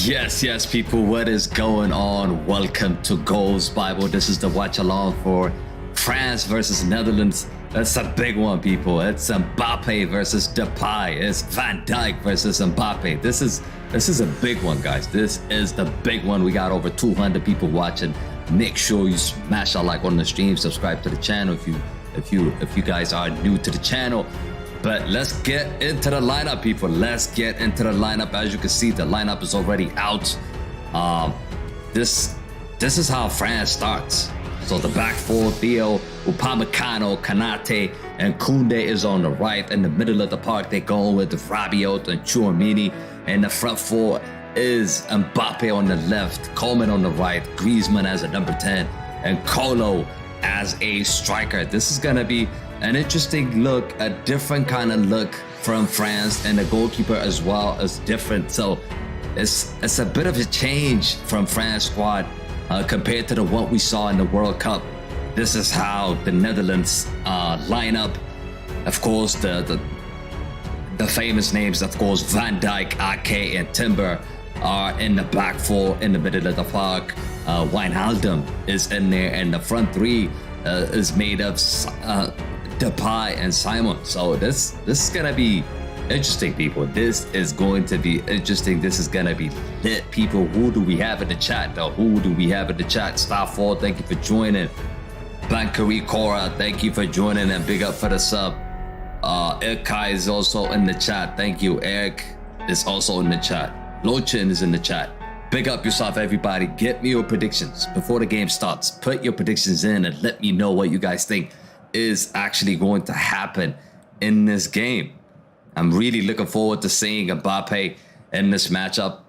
Yes, people, what is going on? Welcome to Goals Bible. This is the watch along for France versus Netherlands. That's a big one, people. It's Mbappe versus Depay. It's Van Dijk versus Mbappe. This is a big one, guys. This is the big one. We got over 200 people watching. Make sure you smash a like on the stream, subscribe to the channel if you guys are new to the channel. But let's get into the lineup, people. Let's get into the lineup. As you can see, the lineup is already out. This is how France starts. So the back four, Theo, Upamecano, Kanate, and Koundé is on the right. In the middle of the park, they're going with Rabiot and Tchouaméni. And the front four is Mbappe on the left, Coleman on the right, Griezmann as a number 10, and Kolo as a striker. This is gonna be an interesting look, a different kind of look from France, and the goalkeeper as well is different. So it's a bit of a change from France squad compared to what we saw in the World Cup. This is how the Netherlands line up. Of course, the famous names, of course, Van Dijk, Ake, and Timber are in the back four in the middle of the park. Wijnaldum is in there, and the front three is made of Depay and Simon. So this is gonna be interesting, people. This is going to be interesting. This is gonna be lit, people. Who do we have in the chat, though? Who do we have in the chat? Starfall, thank you for joining. Bankari Cora, thank you for joining, and big up for the sub. Erikai is also in the chat. Thank you. Eric is also in the chat. Lochin is in the chat. Big up yourself, everybody. Get me your predictions before the game starts. Put your predictions in and let me know what you guys think is actually going to happen in this game. I'm really looking forward to seeing Mbappe in this matchup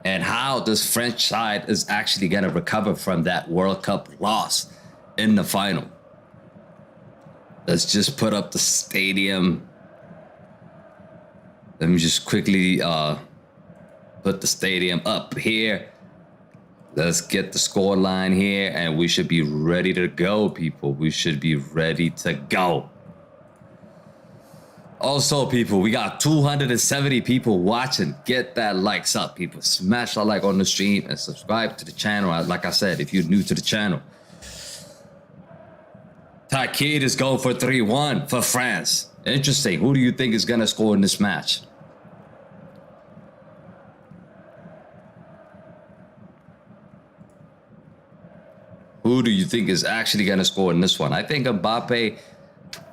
and how this French side is actually going to recover from that World Cup loss in the final. Let's just put up the stadium. Let me just quickly put the stadium up here. Let's get the score line here, and we should be ready to go, people. We should be ready to go. Also, people, we got 270 people watching. Get that likes up, people. Smash that like on the stream and subscribe to the channel. Like I said, if you're new to the channel. Takid is going for 3-1 for France. Interesting. Who do you think is going to score in this match? Who do you think is actually going to score in this one? I think Mbappe,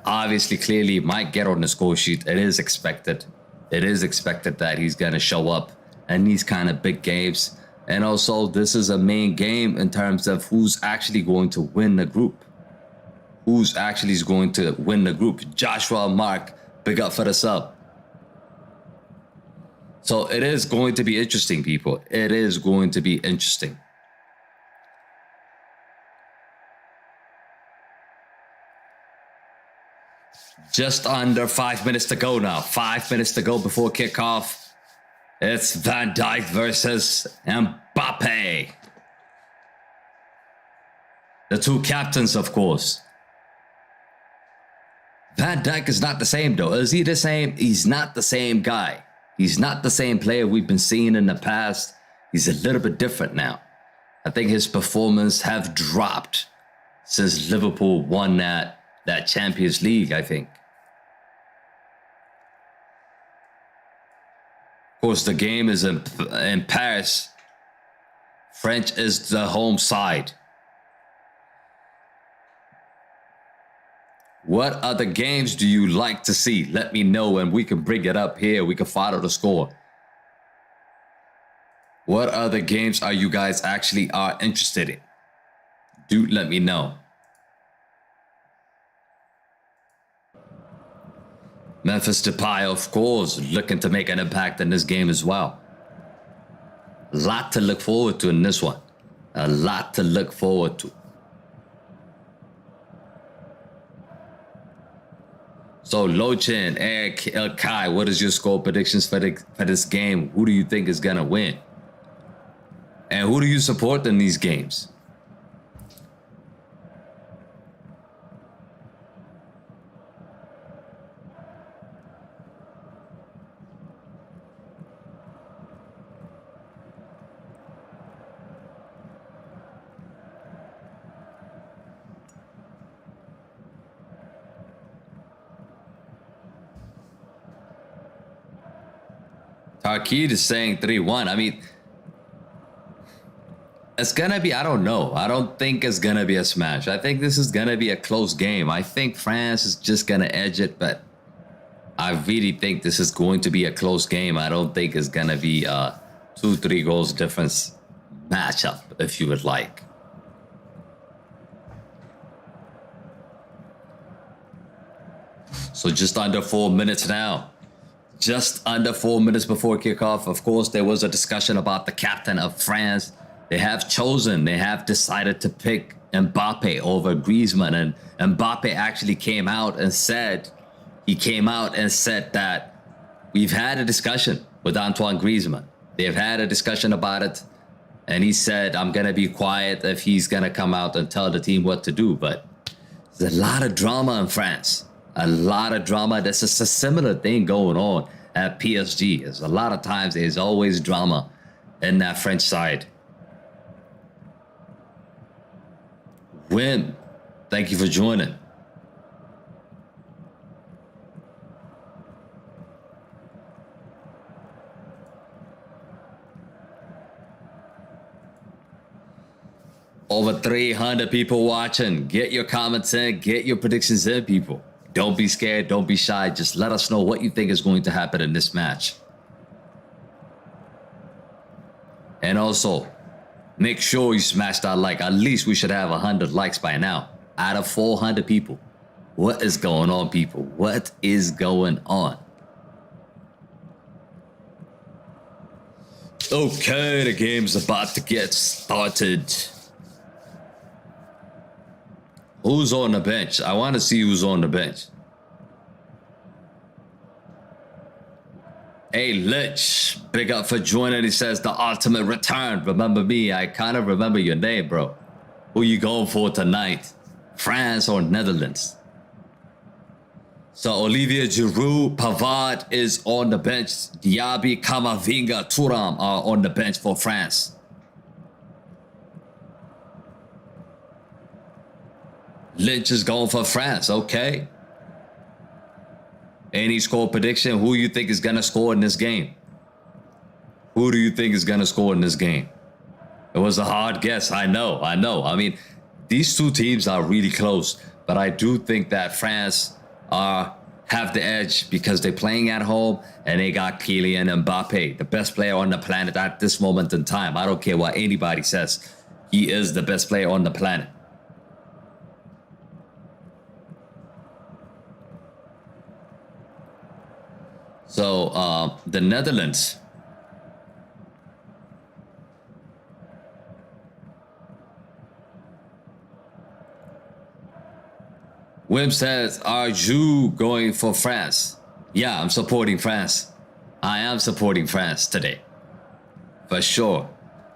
obviously, clearly might get on the score sheet. It is expected. It is expected that he's going to show up in these kind of big games. And also, this is a main game in terms of who's actually going to win the group. Who's actually going to win the group? Joshua Mark, big up for the sub. So it is going to be interesting, people. It is going to be interesting. Just under 5 minutes to go now. 5 minutes to go before kickoff. It's Van Dijk versus Mbappe. The two captains, of course. Van Dijk is not the same, though. Is he the same? He's not the same guy. He's not the same player we've been seeing in the past. He's a little bit different now. I think his performance have dropped since Liverpool won that Champions League, I think. Of course, the game is in Paris. French is the home side. What other games do you like to see? Let me know and we can bring it up here. We can follow the score. What other games are you guys actually are interested in? Do let me know. Memphis Depay, of course, looking to make an impact in this game as well. A lot to look forward to in this one. A lot to look forward to. So, Lochin, Eric, El Kai, what is your score predictions for this game? Who do you think is going to win? And who do you support in these games? Tarkid is saying 3-1. I mean, it's gonna be, I don't know. I don't think it's gonna be a smash. I think this is gonna be a close game. I think France is just gonna edge it, but I really think this is going to be a close game. I don't think it's gonna be a 2-3 goals difference matchup, if you would like. So just under 4 minutes now. Just under 4 minutes before kickoff. Of course, there was a discussion about the captain of France. They have decided to pick Mbappe over Griezmann. And Mbappe actually came out and said that we've had a discussion with Antoine Griezmann. They've had a discussion about it. And he said, I'm going to be quiet if he's going to come out and tell the team what to do. But there's a lot of drama in France. A lot of drama. This is a similar thing going on at PSG. There's a lot of times there's always drama in that French side. Wim, thank you for joining. Over 300 people watching. Get your comments in. Get your predictions in, people. Don't be scared. Don't be shy. Just let us know what you think is going to happen in this match. And also, make sure you smash that like. At least we should have 100 likes by now. Out of 400 people. What is going on, people? What is going on? Okay, the game's about to get started. Who's on the bench? I want to see who's on the bench. Hey, Lich, big up for joining. He says the ultimate return. Remember me? I kind of remember your name, bro. Who you going for tonight? France or Netherlands? So Olivier Giroud, Pavard is on the bench. Diaby, Kamavinga, Thuram are on the bench for France. Lynch is going for France. Okay. Any score prediction? Who you think is going to score in this game? Who do you think is going to score in this game? It was a hard guess. I know. I mean, these two teams are really close. But I do think that France have the edge because they're playing at home and they got Kylian Mbappe, the best player on the planet at this moment in time. I don't care what anybody says. He is the best player on the planet. So the Netherlands. Wim says, are you going for France? Yeah, I'm supporting France. I am supporting France today. For sure.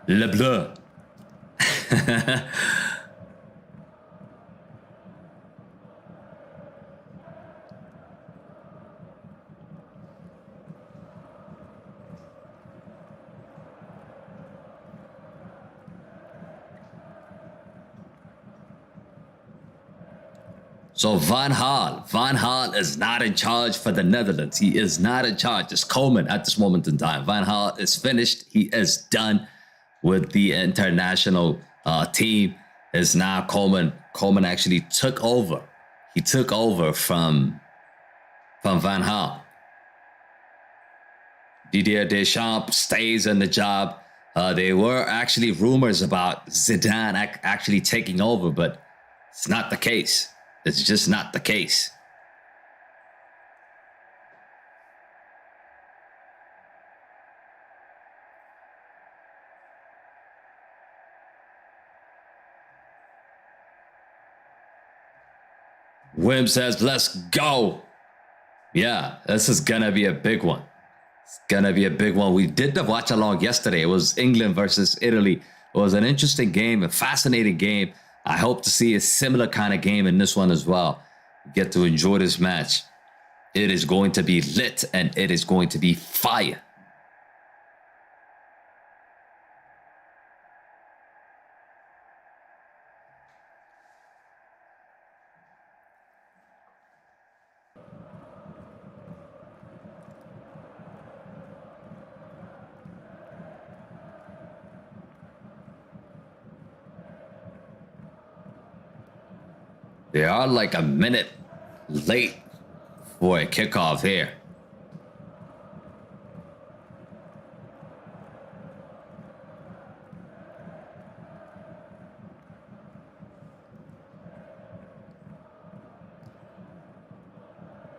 Le Bleu. So Van Gaal is not in charge for the Netherlands. He is not in charge. It's Koeman at this moment in time. Van Gaal is finished. He is done with the international team. Is now Koeman. Koeman actually took over. He took over from Van Gaal. Didier Deschamps stays in the job. There were actually rumors about Zidane actually taking over, but it's not the case. It's just not the case. Wim says, let's go. Yeah, this is going to be a big one. It's going to be a big one. We did the watch along yesterday. It was England versus Italy. It was an interesting game, a fascinating game. I hope to see a similar kind of game in this one as well. Get to enjoy this match. It is going to be lit and it is going to be fire. They are like a minute late for a kickoff here.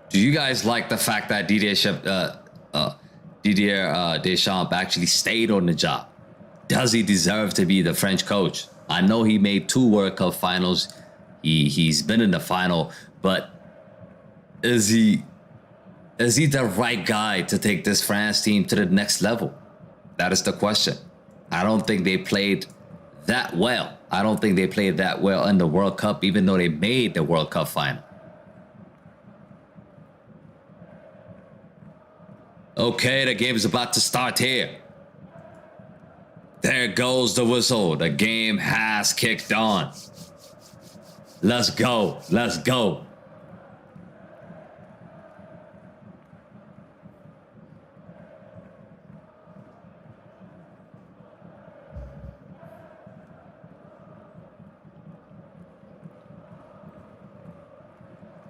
Do you guys like the fact that Didier Deschamps actually stayed on the job? Does he deserve to be the French coach? I know he made 2 World Cup finals. He's been in the final, but is he the right guy to take this France team to the next level? That is the question. I don't think they played that well. I don't think they played that well in the World Cup, even though they made the World Cup final. Okay, the game is about to start here. There goes the whistle. The game has kicked on. Let's go. Let's go.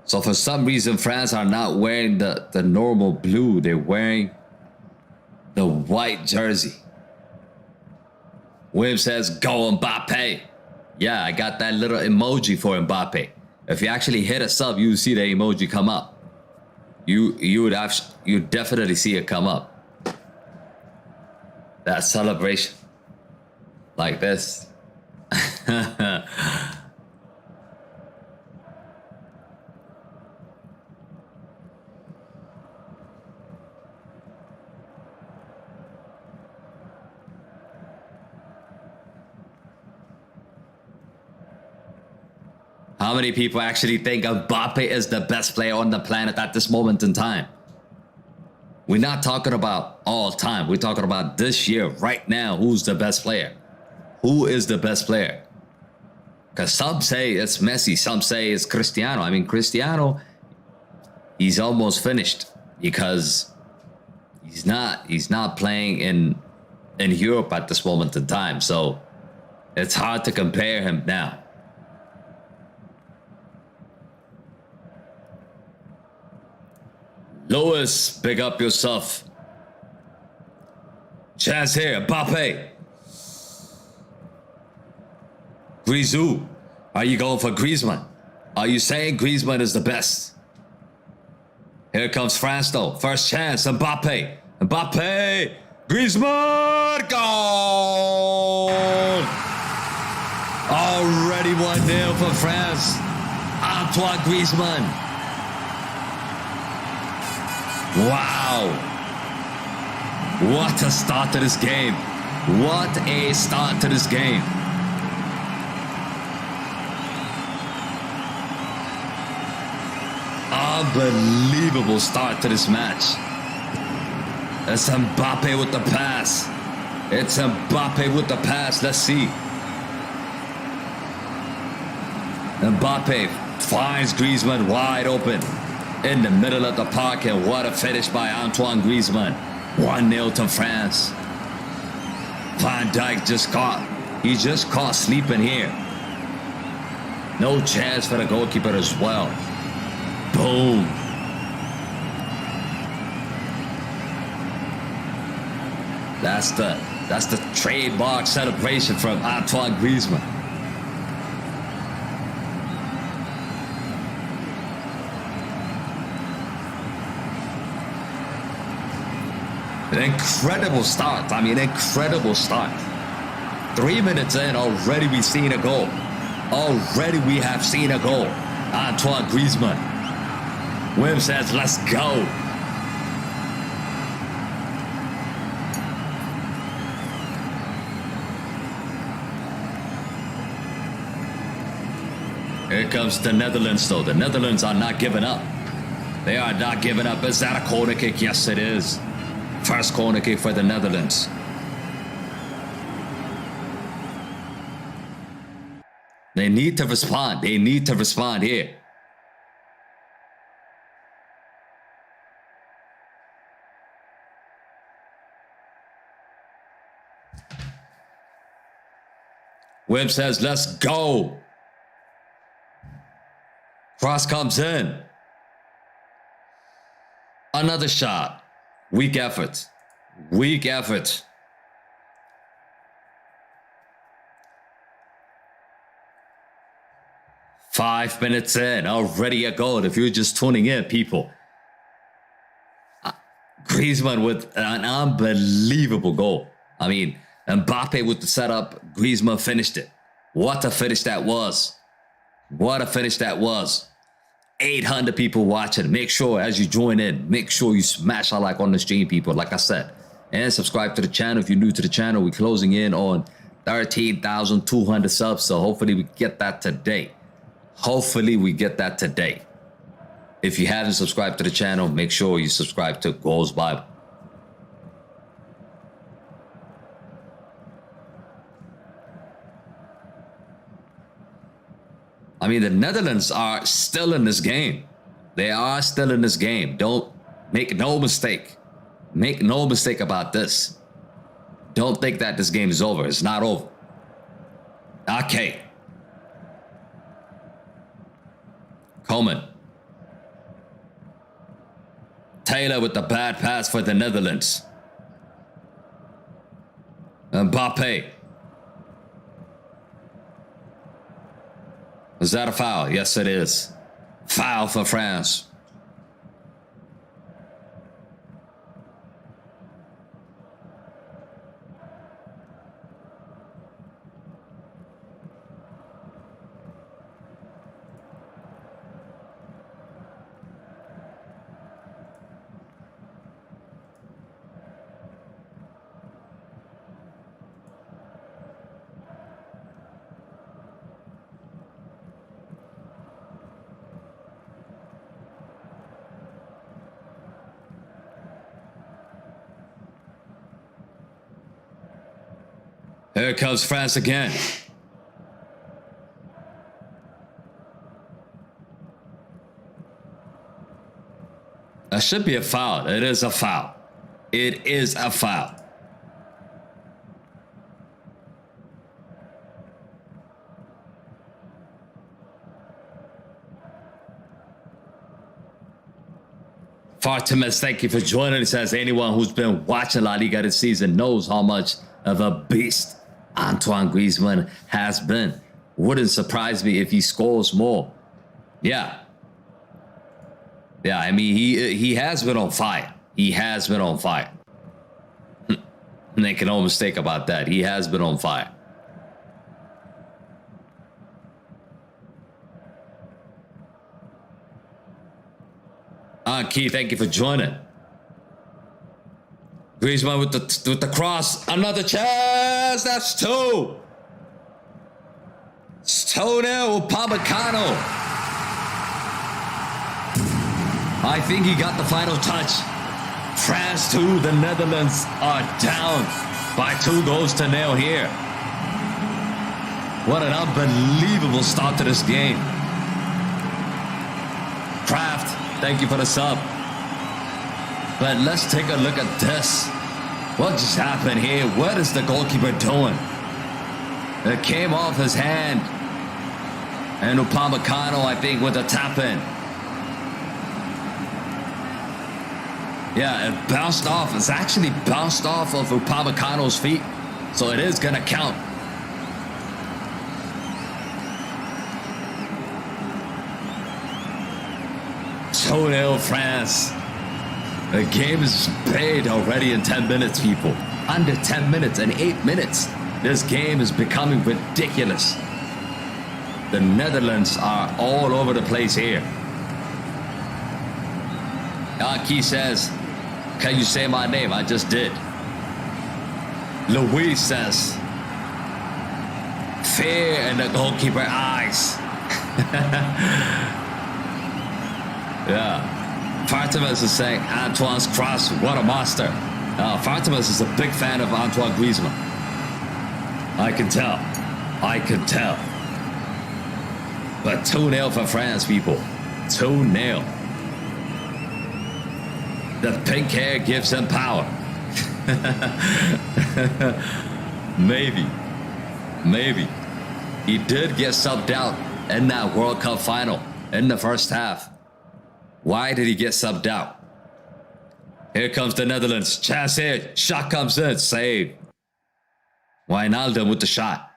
So for some reason, France are not wearing the normal blue. They're wearing the white jersey. Wim says, go Mbappe. Yeah, I got that little emoji for Mbappe. If you actually hit a sub, you see the emoji come up. You definitely see it come up. That celebration. Like this. How many people actually think Mbappe is the best player on the planet at this moment in time? We're not talking about all time. We're talking about this year, right now. Who's the best player? Who is the best player? Because some say it's Messi. Some say it's Cristiano. I mean, Cristiano, he's almost finished because he's not playing in Europe at this moment in time. So it's hard to compare him now. Lewis, big up yourself. Chance here, Mbappe. Grisou, are you going for Griezmann? Are you saying Griezmann is the best? Here comes France though. First chance, Mbappe. Mbappe, Griezmann, goal! Already 1-0 for France. Antoine Griezmann. Wow. What a start to this game. What a start to this game. Unbelievable start to this match. It's Mbappe with the pass. It's Mbappe with the pass. Let's see. Mbappe finds Griezmann wide open in the middle of the park, and what a finish by Antoine Griezmann. 1-0 to France. Van Dijk just caught sleeping here. No chance for the goalkeeper as well. Boom. That's the trademark celebration from Antoine Griezmann. An incredible start. I mean, incredible start. 3 minutes in, already we've seen a goal. Already we have seen a goal. Antoine Griezmann. Wim says, let's go. Here comes the Netherlands, though. The Netherlands are not giving up. They are not giving up. Is that a corner kick? Yes, it is. First corner kick for the Netherlands. They need to respond. They need to respond here. Wim says, let's go. Cross comes in. Another shot. Weak effort. Weak effort. Five minutes in, already a goal. If you're just tuning in, people. Griezmann with an unbelievable goal. I mean, Mbappe with the setup, Griezmann finished it. What a finish that was. What a finish that was. 800 people watching. Make sure as you join in, make sure you smash a like on the stream, people, like I said. And subscribe to the channel if you're new to the channel. We're closing in on 13,200 subs, so hopefully we get that today. Hopefully we get that today. If you haven't subscribed to the channel, make sure you subscribe to Goals Bible. I mean, the Netherlands are still in this game. They are still in this game. Don't make no mistake. Make no mistake about this. Don't think that this game is over. It's not over. Okay. Coleman. Taylor with the bad pass for the Netherlands. Mbappe. Is that a foul? Yes, it is. Foul for France. Here comes France again. That should be a foul. It is a foul. It is a foul. Fartimus, thank you for joining. He says anyone who's been watching La Liga this season knows how much of a beast Antoine Griezmann has been. Wouldn't surprise me if he scores more. Yeah. Yeah, I mean, he has been on fire. He has been on fire. Make no mistake about that. He has been on fire. Key, thank you for joining. Griezmann with the cross. Another chance. That's two. It's 2-0. Upamecano. I think he got the final touch. France 2. The Netherlands are down by 2-0 here. What an unbelievable start to this game. Kraft, thank you for the sub. But let's take a look at this. What just happened here? What is the goalkeeper doing? It came off his hand. And Upamecano, I think, with a tap in. Yeah, it bounced off. It's actually bounced off of Upamecano's feet. So it is going to count. So France. The game is played already in 10 minutes, people. Under 10 minutes and 8 minutes. This game is becoming ridiculous. The Netherlands are all over the place here. Aki says, can you say my name? I just did. Louise says, fear in the goalkeeper eyes. Yeah. Fartimus is saying Antoine's cross, what a monster. Fartimus is a big fan of Antoine Griezmann. I can tell. I can tell. But 2-0 for France, people. 2-0. The pink hair gives him power. Maybe. Maybe. He did get subbed out in that World Cup final. in the first half. Why did he get subbed out? Here comes the Netherlands. Chance here. Shot comes in. Save. Wijnaldum with the shot.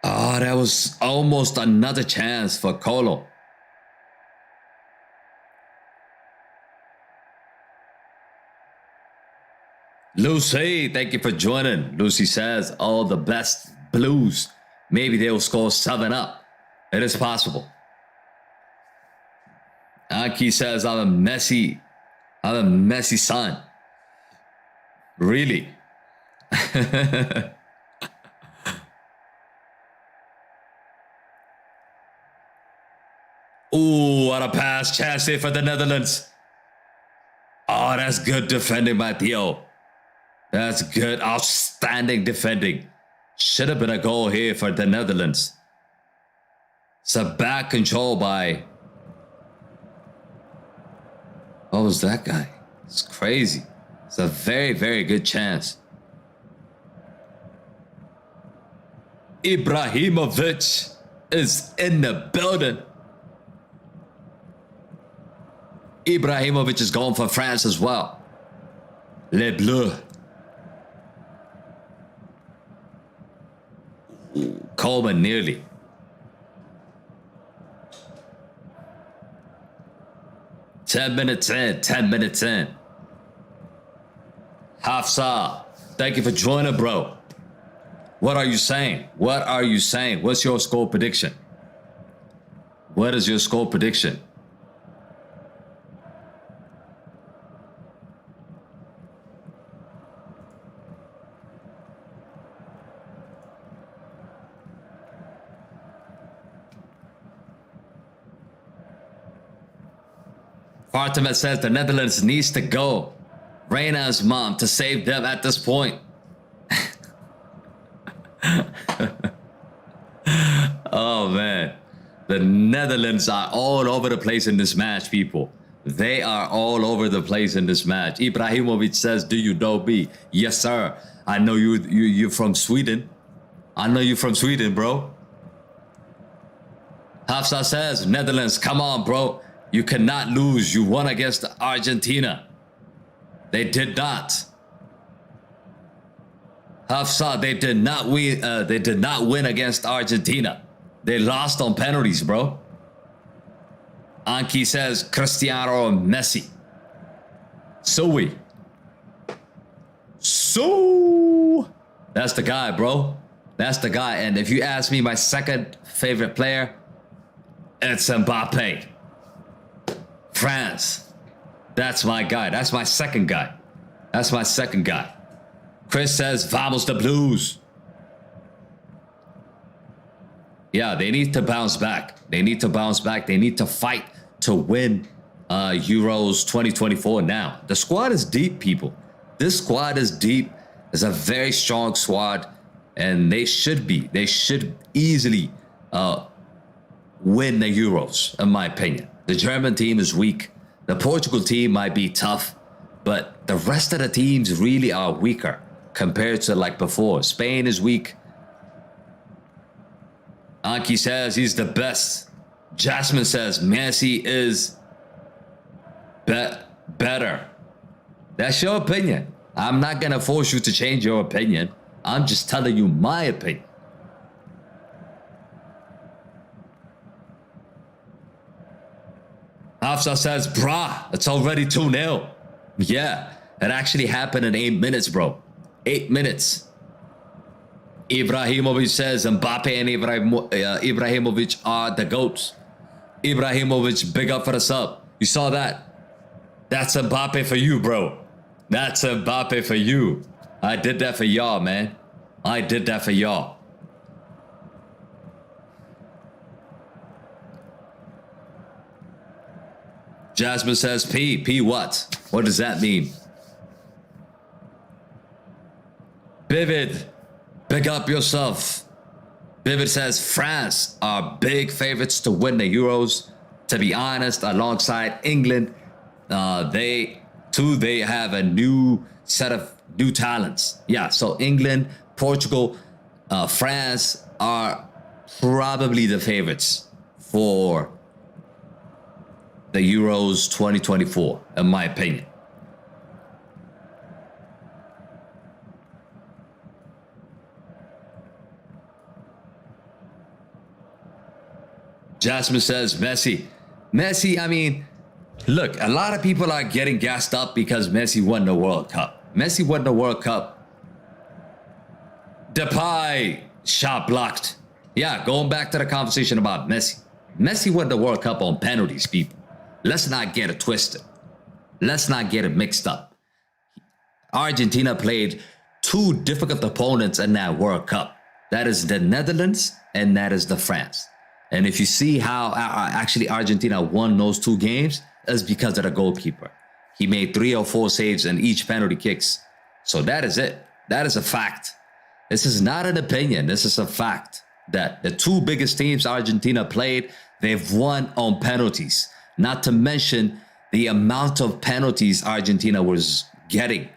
Oh, that was almost another chance for Colo. Lucy, thank you for joining. Lucy says, all the best Blues. Maybe they will score 7 up. It is possible. Aki says, I'm a messy son. Really? Ooh, what a pass. Chance here for the Netherlands. Oh, that's good defending by Theo. That's good. Outstanding defending. Should have been a goal here for the Netherlands. It's a back control by... What was that guy? It's crazy. It's a very, very good chance. Ibrahimovic is in the building. Ibrahimovic is going for France as well. Les Bleus. Coleman nearly. Ten minutes in. Hafsa, thank you for joining, bro. What are you saying? What's your score prediction? What is your score prediction? Fatima says the Netherlands needs to go. Reina's mom to save them at this point. Oh, man. The Netherlands are all over the place in this match, people. They are all over the place in this match. Ibrahimovic says, do you know me? Yes, sir. I know you're from Sweden. I know you're from Sweden, bro. Hafsa says, Netherlands, come on, bro. You cannot lose. You won against Argentina. They did not. Hafsa, they did not win. They did not win against Argentina. They lost on penalties, bro. Anki says Cristiano or Messi. So that's the guy, bro. That's the guy. And if you ask me my second favorite player, it's Mbappe. France. That's my guy. That's my second guy. Chris says, vamos the Blues. Yeah, they need to bounce back. They need to fight to win Euros 2024 now. The squad is deep, people. This squad is deep. It's a very strong squad. And they should easily win the Euros, in my opinion. The German team is weak. The Portugal team might be tough, but the rest of the teams really are weaker compared to like before. Spain is weak. Anki says he's the best. Jasmine says Messi is better. That's your opinion. I'm not going to force you to change your opinion. I'm just telling you my opinion. Hafsa says, brah, it's already 2-0. Yeah, it actually happened in 8 minutes, bro. 8 minutes. Ibrahimovic says Mbappe and Ibrahimovic are the GOATs. Ibrahimovic, big up for the sub. You saw that? That's Mbappe for you, bro. That's Mbappe for you. I did that for y'all, man. I did that for y'all. Jasmine says P what? What does that mean? Vivid, pick up yourself. Vivid says France are big favorites to win the Euros. To be honest, alongside England, they have a new set of new talents. Yeah, so England, Portugal, France are probably the favorites for the Euros 2024, in my opinion. Jasmine says Messi. Messi, I mean, look, a lot of people are getting gassed up because Messi won the World Cup. Messi won the World Cup. Depay, shot blocked. Yeah, going back to the conversation about Messi. Messi won the World Cup on penalties, people. Let's not get it twisted. Let's not get it mixed up. Argentina played two difficult opponents in that World Cup. That is the Netherlands and that is the France. And if you see how actually Argentina won those two games, it's because of the goalkeeper. He made 3 or 4 saves in each penalty kicks. So that is it. That is a fact. This is not an opinion. This is a fact that the two biggest teams Argentina played, they've won on penalties. Not to mention the amount of penalties Argentina was getting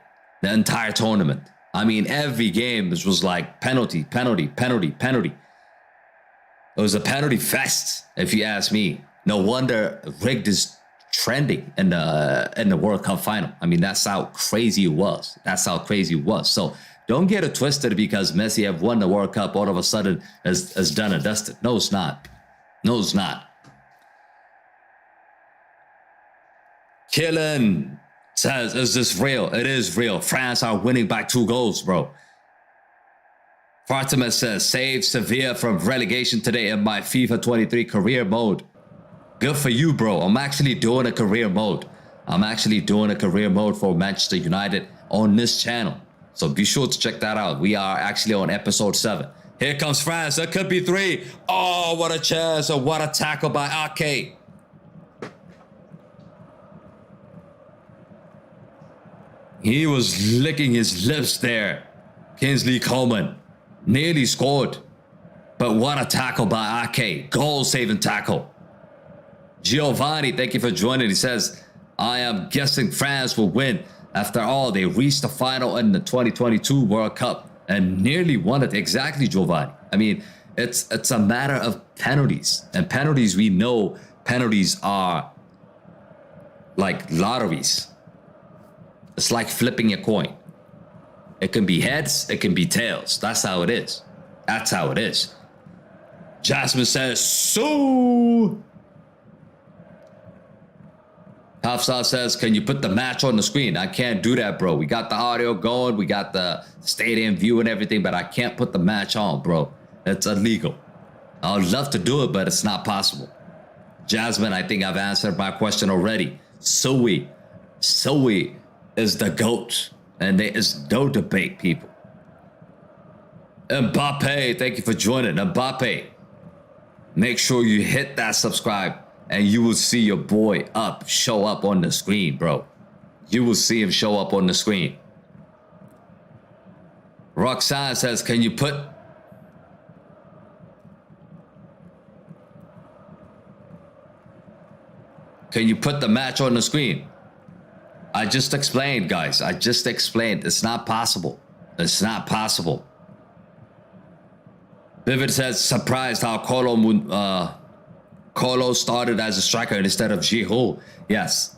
the entire tournament. I mean, every game was like penalty, penalty, penalty, penalty. It was a penalty fest, if you ask me. No wonder rigged is trending in the World Cup final. I mean, that's how crazy it was. That's how crazy it was. So don't get it twisted because Messi have won the World Cup all of a sudden is done and dusted. No, it's not. No, it's not. Killen says, is this real? It is real. France are winning by 2 goals, bro. Fatima says, save Sevilla from relegation today in my FIFA 23 career mode. Good for you, bro. I'm actually doing a career mode. I'm actually doing a career mode for Manchester United on this channel. So be sure to check that out. We are actually on episode 7. Here comes France. That could be 3. Oh, what a chance. And what a tackle by Ake. He was licking his lips there. Kingsley Coman nearly scored. But what a tackle by Ake. Goal-saving tackle. Giovanni, thank you for joining. He says, I am guessing France will win. After all, they reached the final in the 2022 World Cup and nearly won it. Exactly, Giovanni. I mean, it's a matter of penalties. And penalties, we know penalties are like lotteries. It's like flipping a coin. It can be heads, it can be tails. That's how it is. That's how it is. Jasmine says, so. Hafsa says, can you put the match on the screen? I can't do that, bro. We got the audio going. We got the stadium view and everything, but I can't put the match on, bro. It's illegal. I would love to do it, but it's not possible. Jasmine, I think I've answered my question already. Sowie is the GOAT. And there is no debate, people. Mbappe, thank you for joining. Mbappe, make sure you hit that subscribe and you will see your boy show up on the screen, bro. You will see him show up on the screen. Roxanne says, can you put the match on the screen? I just explained, guys. I just explained. It's not possible. It's not possible. Vivid says, surprised how Colo started as a striker instead of Giroud. Yes,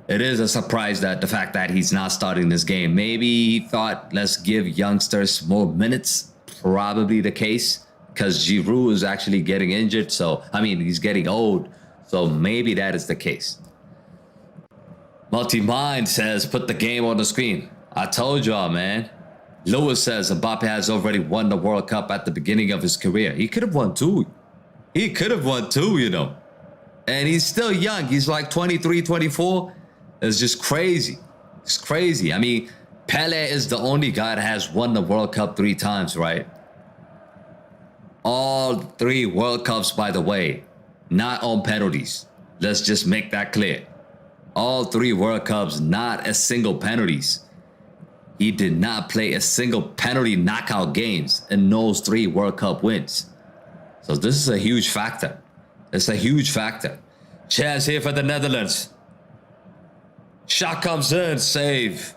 it is a surprise that the fact that he's not starting this game. Maybe he thought, let's give youngsters more minutes. Probably the case because Giroud is actually getting injured. So, I mean, he's getting old. So maybe that is the case. Multi-Mind says, put the game on the screen. I told y'all, man. Lewis says, Mbappe has already won the World Cup at the beginning of his career. He could have won 2. He could have won 2, you know. And he's still young. He's like 23, 24. It's just crazy. It's crazy. I mean, Pele is the only guy that has won the World Cup 3 times, right? All 3 World Cups, by the way, not on penalties. Let's just make that clear. All 3 World Cups, not a single penalties. He did not play a single penalty knockout games in those 3 World Cup wins. So this is a huge factor. It's a huge factor. Chance here for the Netherlands. Shot comes in, save.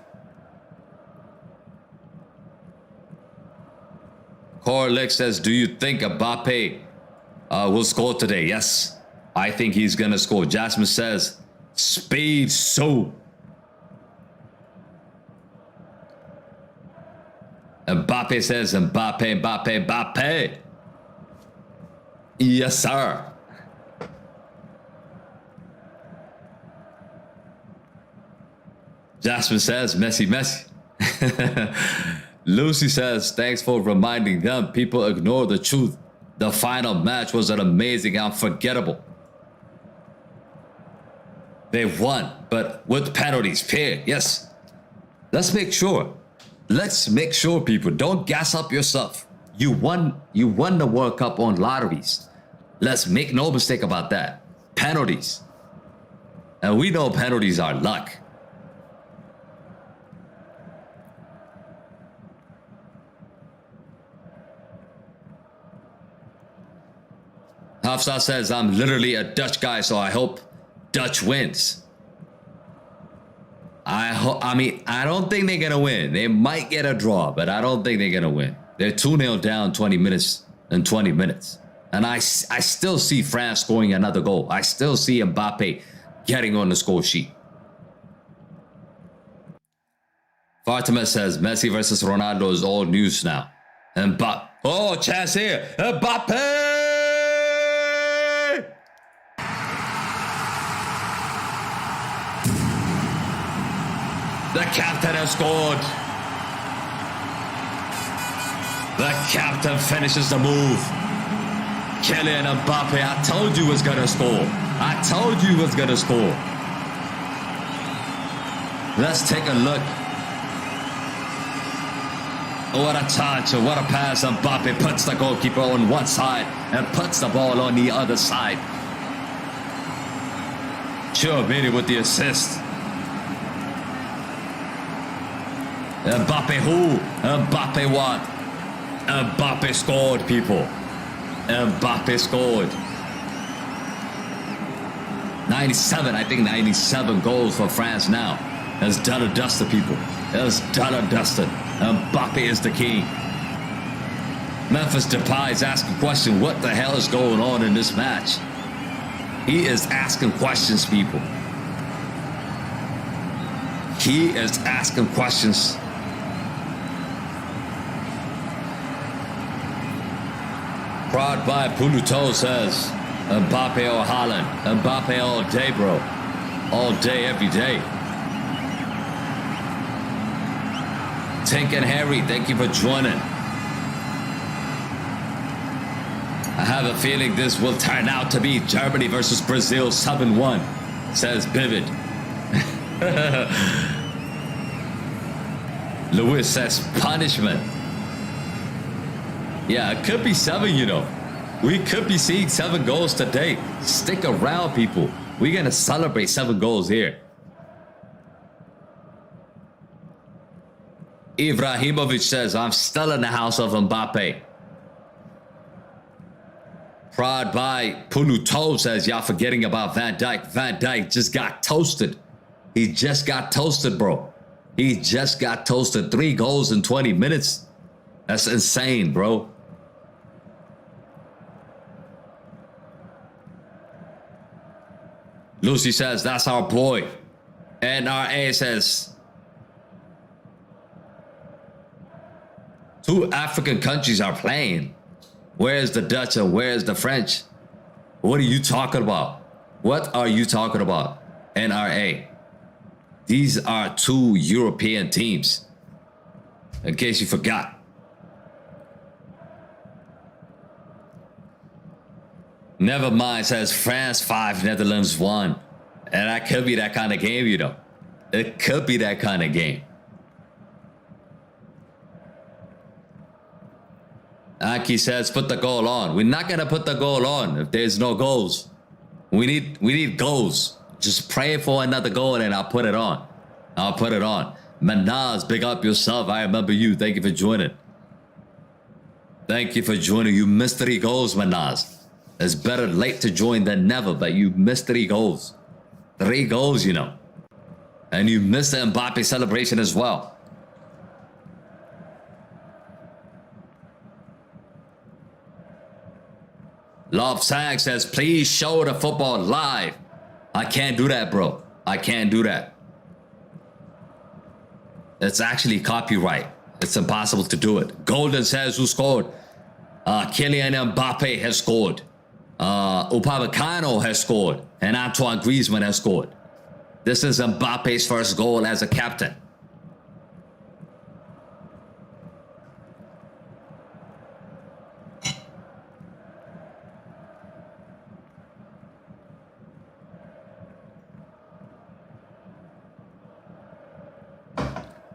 Corlick says, do you think Mbappe will score today? Yes, I think he's going to score. Jasmine says, speed so. Mbappe says, Mbappe. Yes, sir. Jasmine says, Messi. Lucy says, thanks for reminding them. People ignore the truth. The final match was an amazing, unforgettable. They won, but with penalties. Period. Yes. Let's make sure. Let's make sure, people. Don't gas up yourself. You won the World Cup on lotteries. Let's make no mistake about that. Penalties. And we know penalties are luck. Hafsa says, I'm literally a Dutch guy, so I hope Dutch wins. I mean, I don't think they're going to win. They might get a draw, but I don't think they're going to win. They're 2-0 down 20 minutes. And I still see France scoring another goal. I still see Mbappe getting on the score sheet. Fatima says, Messi versus Ronaldo is old news now. Mbappe. Oh, chance here. Mbappe! The captain has scored. The captain finishes the move. Kylian Mbappe, I told you was gonna score. I told you was gonna score. Let's take a look. What a touch, what a pass. Mbappe puts the goalkeeper on one side and puts the ball on the other side. Sure, Vini with the assist. Mbappe who? Mbappe what? Mbappe scored, people. Mbappe scored. 97, I think 97 goals for France now. That's done and dusted, people. That's done and dusted. Mbappe is the king. Memphis Depay is asking a question. What the hell is going on in this match? He is asking questions, people. He is asking questions. Prod by Puluto says, Mbappe or Haaland. Mbappe all day, bro. All day, every day. Tink and Harry, thank you for joining. I have a feeling this will turn out to be Germany versus Brazil 7-1, says Vivid. Lewis says punishment. Yeah, it could be 7, you know. We could be seeing 7 goals today. Stick around, people. We're going to celebrate 7 goals here. Ibrahimovic says, I'm still in the house of Mbappe. Prod by Puluto says, y'all forgetting about Van Dijk. Van Dijk just got toasted. He just got toasted, bro. He just got toasted. 3 goals in 20 minutes. That's insane, bro. Lucy says, that's our boy. NRA says, 2 African countries are playing. Where's the Dutch and where's the French? What are you talking about? What are you talking about? NRA. These are 2 European teams. In case you forgot. Never mind says France 5, Netherlands 1. And that could be that kind of game, you know. It could be that kind of game. Aki says, put the goal on. We're not going to put the goal on if there's no goals. We need goals. Just pray for another goal and I'll put it on. I'll put it on. Manaz, big up yourself. I remember you. Thank you for joining. Thank you for joining. You missed 3 goals, Manaz. It's better late to join than never, but you missed 3 goals. 3 goals, you know. And you missed the Mbappe celebration as well. Love Sang says, please show the football live. I can't do that, bro. I can't do that. It's actually copyright. It's impossible to do it. Golden says, who scored? Kylian Mbappe has scored. Upamecano has scored. And Antoine Griezmann has scored. This is Mbappe's first goal as a captain.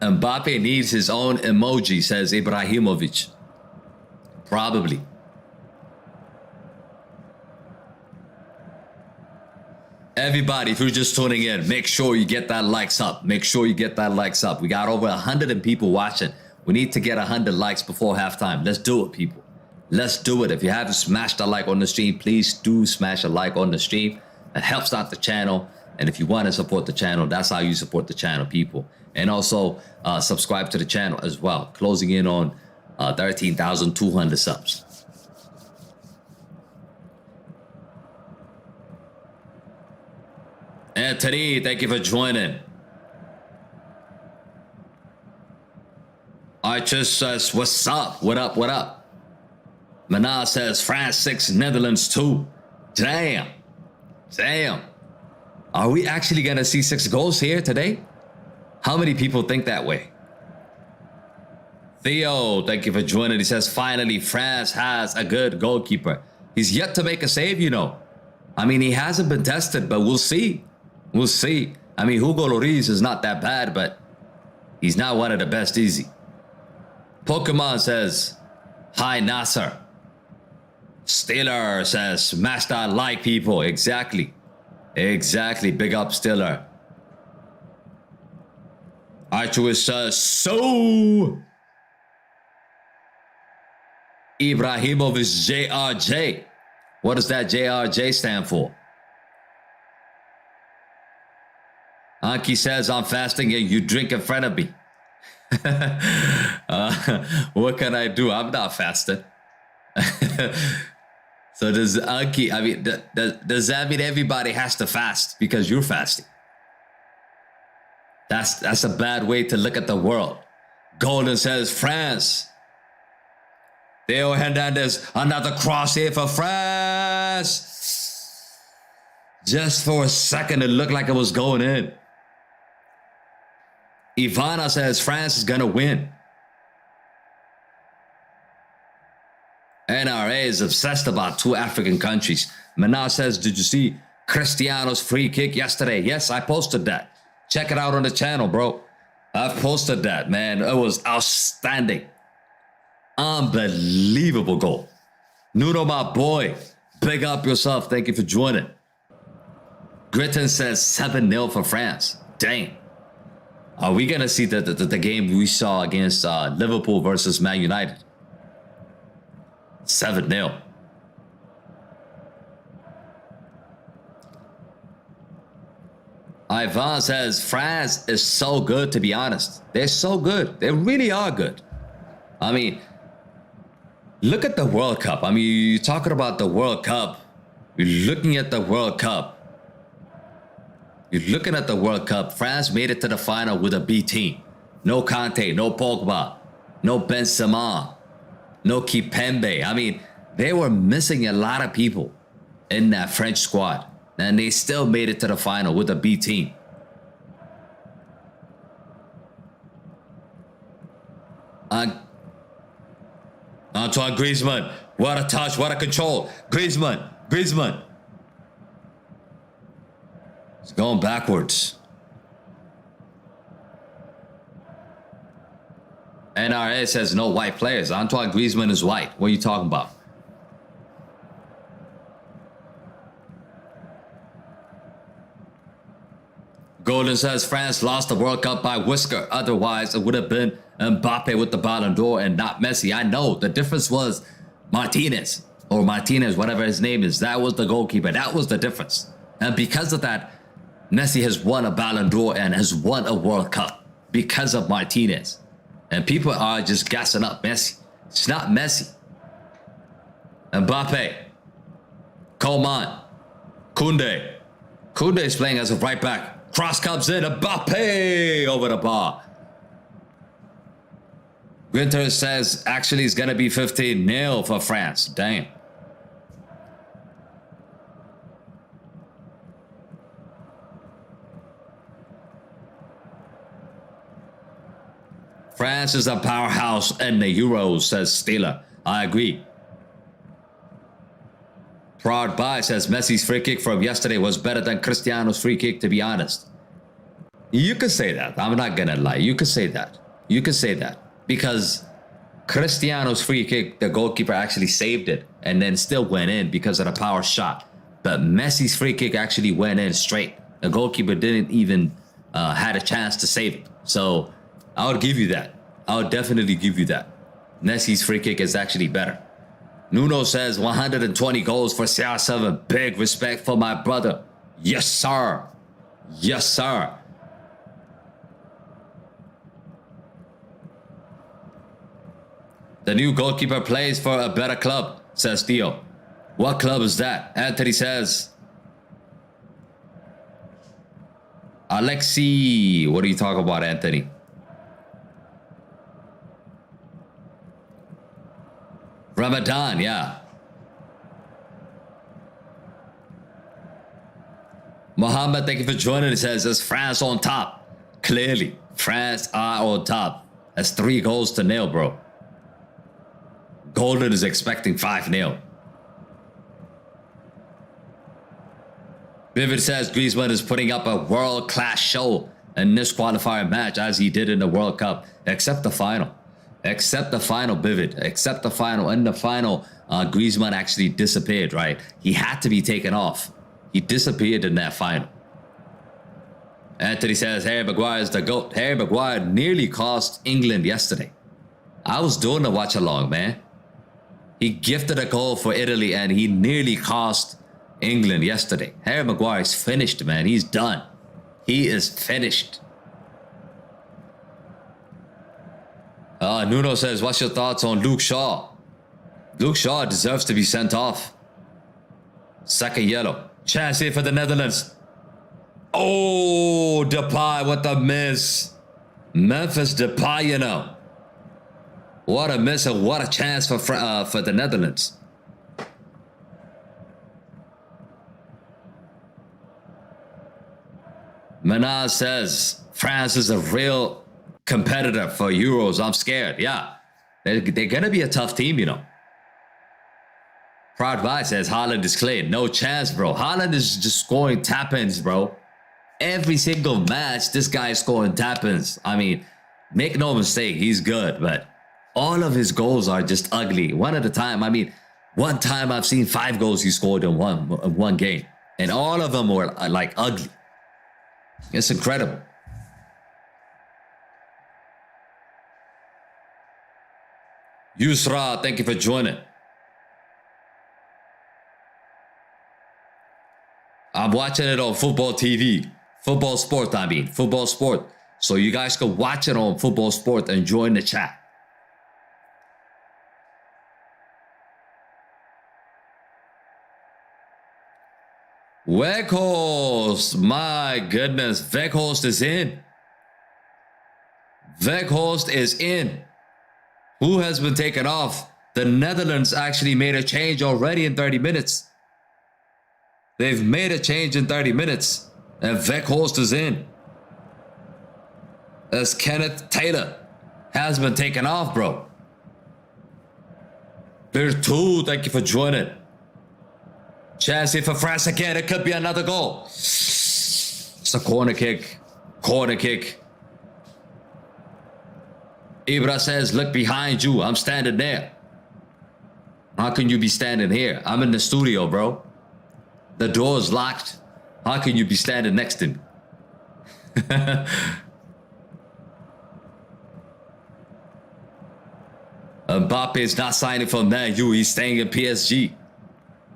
Mbappe needs his own emoji, says Ibrahimovic. Probably. Everybody, if you're just tuning in, make sure you get that likes up. Make sure you get that likes up. We got over 100 people watching. We need to get 100 likes before halftime. Let's do it, people. Let's do it. If you haven't smashed a like on the stream, please do smash a like on the stream. It helps out the channel. And if you want to support the channel, that's how you support the channel, people. And also subscribe to the channel as well. Closing in on 13,200 subs. Anthony, thank you for joining. Archer says, what's up? What up? What up? Manal says, France 6, Netherlands 2. Damn. Damn. Are we actually going to see 6 goals here today? How many people think that way? Theo, thank you for joining. He says, finally, France has a good goalkeeper. He's yet to make a save, you know. I mean, he hasn't been tested, but we'll see. We'll see. I mean, Hugo Lloris is not that bad, but he's not one of the best, is he? Pokemon says, hi, Nasser. Stiller says, smash that like, people. Exactly. Exactly. Big up, Stiller. Archewis says, so. Ibrahimovic JRJ. What does that JRJ stand for? Anki says, I'm fasting and you drink in front of me. What can I do? I'm not fasting. So does Anki, I mean, does that mean everybody has to fast because you're fasting? That's a bad way to look at the world. Golden says, France. Theo Hernandez, another cross here for France. Just for a second, it looked like it was going in. Ivana says France is going to win. NRA is obsessed about 2 African countries. Mana says, did you see Cristiano's free kick yesterday? Yes, I posted that. Check it out on the channel, bro. I've posted that, man. It was outstanding. Unbelievable goal. Nuno, my boy. Big up yourself. Thank you for joining. Gritton says 7-0 for France. Dang. Are we going to see the game we saw against Liverpool versus Man United? 7-0. Ivan says, France is so good, to be honest. They're so good. They really are good. I mean, look at the World Cup. I mean, you're talking about the World Cup. You're looking at the World Cup. You're looking at the World Cup. France made it to the final with a B team. No Kante, no Pogba, no Benzema, no Kipembe. I mean, they were missing a lot of people in that French squad. And they still made it to the final with a B team. Antoine Griezmann. What a touch. What a control. Griezmann. It's going backwards. NRA says no white players. Antoine Griezmann is white. What are you talking about? Golden says France lost the World Cup by whisker. Otherwise, it would have been Mbappe with the Ballon d'Or and not Messi. I know. The difference was Martinez, or Martinez, whatever his name is. That was the goalkeeper. That was the difference. And because of that, Messi has won a Ballon d'Or and has won a World Cup because of Martinez. And people are just gassing up Messi. It's not Messi. Mbappe. Coman. Koundé. Koundé is playing as a right back. Cross comes in. Mbappe over the bar. Winter says actually it's going to be 15-0 for France. Damn. France is a powerhouse in the Euros, says Steeler. I agree. Proud By says Messi's free kick from yesterday was better than Cristiano's free kick, to be honest. You could say that. I'm not going to lie. You could say that. You could say that. Because Cristiano's free kick, the goalkeeper actually saved it and then still went in because of the power shot. But Messi's free kick actually went in straight. The goalkeeper didn't even had a chance to save it. So I would give you that. I would definitely give you that. Messi's free kick is actually better. Nuno says 120 goals for CR7. Big respect for my brother. Yes, sir. Yes, sir. The new goalkeeper plays for a better club, says Theo. What club is that? Anthony says Alexi. What are you talking about, Anthony? Ramadan, yeah. Mohammed, thank you for joining. It says, is France on top? Clearly, France are on top. That's 3-0, bro. Golden is expecting 5-0. Vivid says Griezmann is putting up a world-class show in this qualifier match as he did in the World Cup, except the final. Except the final, Vivid. Except the final. In the final, Griezmann actually disappeared, right? He had to be taken off. He disappeared in that final. Anthony says Harry Maguire is the GOAT. Harry Maguire nearly cost England yesterday. I was doing the watch along, man. He gifted a goal for Italy and he nearly cost England yesterday. Harry Maguire is finished, man. He's done. He is finished. Nuno says, what's your thoughts on Luke Shaw? Luke Shaw deserves to be sent off. Second yellow. Chance here for the Netherlands. Oh, Depay with the miss. Memphis Depay, you know. What a miss and what a chance for the Netherlands. Manaz says, France is a real competitor for Euros. I'm scared. Yeah. They're going to be a tough team, you know. Proud By says Haaland is clean. No chance, bro. Haaland is just scoring tap-ins, bro. Every single match, this guy is scoring tap-ins. I mean, make no mistake, he's good, but all of his goals are just ugly. One at a time. I mean, one time I've seen 5 goals he scored in one game. And all of them were like ugly. It's incredible. Yusra, thank you for joining. I'm watching it on Football TV. Football Sport, I mean. Football Sport. So you guys can watch it on Football Sport and join the chat. Weghorst. My goodness. Weghorst is in. Weghorst is in. Who has been taken off? The Netherlands actually made a change already in 30 minutes. They've made a change in 30 minutes. And Weghorst is in. As Kenneth Taylor has been taken off, bro. Virtu, thank you for joining. Chance here for France again. It could be another goal. It's a corner kick. Corner kick. Ibra says, look behind you. I'm standing there. How can you be standing here? I'm in the studio, bro. The door is locked. How can you be standing next to me? Mbappe is not signing for Man U. He's staying in PSG.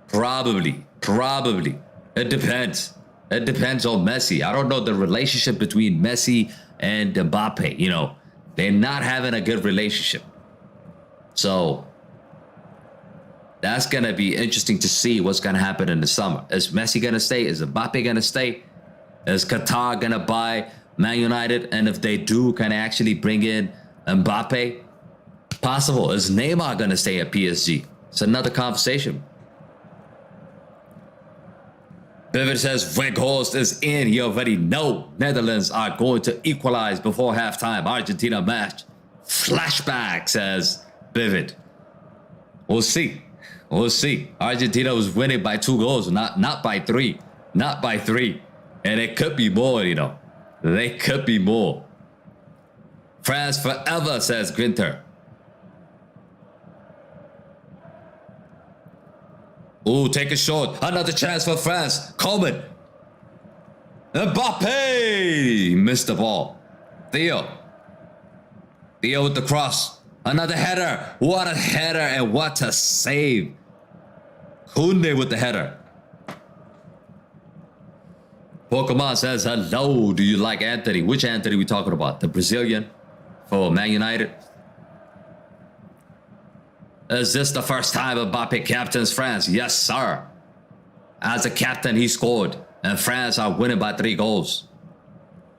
Probably. It depends. It depends on Messi. I don't know the relationship between Messi and Mbappe. You know, they're not having a good relationship. So that's going to be interesting to see what's going to happen in the summer. Is Messi going to stay? Is Mbappe going to stay? Is Qatar going to buy Man United? And if they do, can they actually bring in Mbappe? Possible. Is Neymar going to stay at PSG? It's another conversation. Vivid says Weghorst is in. You already know Netherlands are going to equalize before halftime. Argentina match. Flashback, says Vivid. We'll see. We'll see. Argentina was winning by 2 goals, not by 3. Not by 3. And it could be more, you know. They could be more. France forever, says Grinter. Ooh, take a shot. Another chance for France. Coleman. Mbappe missed the ball. Theo with the cross. Another header. What a header and what a save. Koundé with the header. Pokemon says, hello, do you like Anthony? Which Anthony we talking about? The Brazilian for Man United? Is this the first time Mbappe captains France? Yes, sir. As a captain, he scored. And France are winning by 3 goals.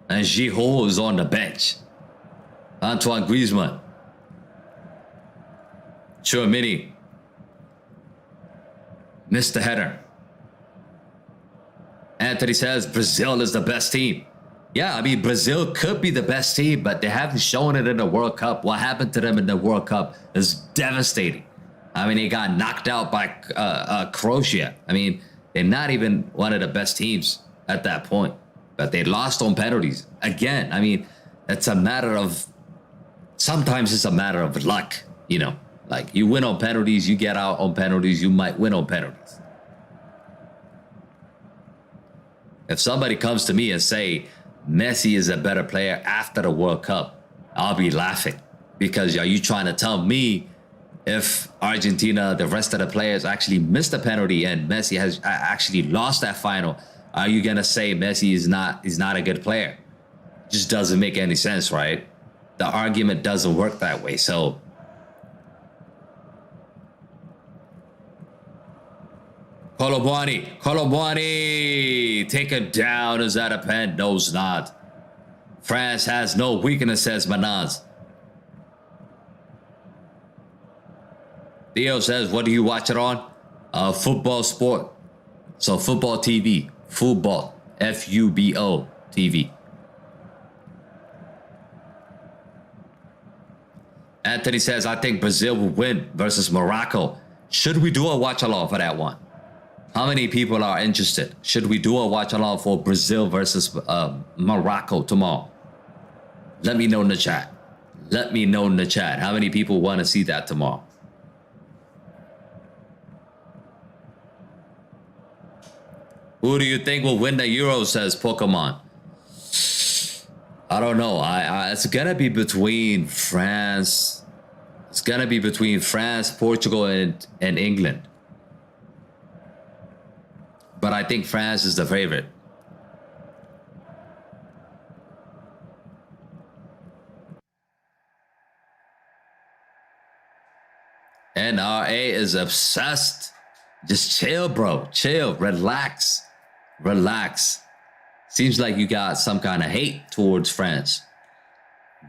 And Giroud is on the bench. Antoine Griezmann. Chouamini. Missed the header. Anthony says Brazil is the best team. Yeah, I mean, Brazil could be the best team, but they haven't shown it in the World Cup. What happened to them in the World Cup is devastating. I mean, they got knocked out by Croatia. I mean, they're not even one of the best teams at that point. But they lost on penalties. Again, I mean, it's a matter of... Sometimes it's a matter of luck, you know. Like, you win on penalties, you get out on penalties, you might win on penalties. If somebody comes to me and say Messi is a better player after the World Cup, I'll be laughing. Because are you trying to tell me if Argentina, the rest of the players actually missed a penalty and Messi has actually lost that final, are you going to say Messi is not a good player? It just doesn't make any sense, right? The argument doesn't work that way. So Colomboani, taken down. Is that a pen? No, it's not. France has no weakness, says Manaz. Theo says, what do you watch it on? Football sport. So football TV. Football. F-U-B-O TV. Anthony says, I think Brazil will win versus Morocco. Should we do a watch along for that one? How many people are interested? Should we do a watch along for Brazil versus Morocco tomorrow? Let me know in the chat. Let me know in the chat. How many people want to see that tomorrow? Who do you think will win the Euro, says Pokemon? I don't know. It's going to be between France. It's going to be between France, Portugal, and England. But I think France is the favorite. NRA is obsessed. Just chill, bro. Chill. Relax. Relax. Seems like you got some kind of hate towards France.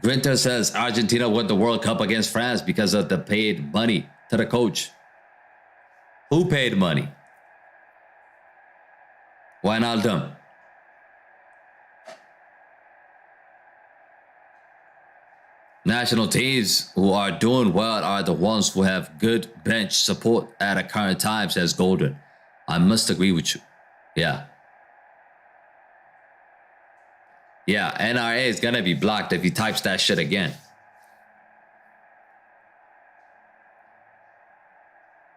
Grinter says Argentina won the World Cup against France because of the paid money to the coach. Who paid money? Wijnaldum. National teams who are doing well are the ones who have good bench support at a current time, says Golden. I must agree with you. Yeah. Yeah, NRA is going to be blocked if he types that shit again.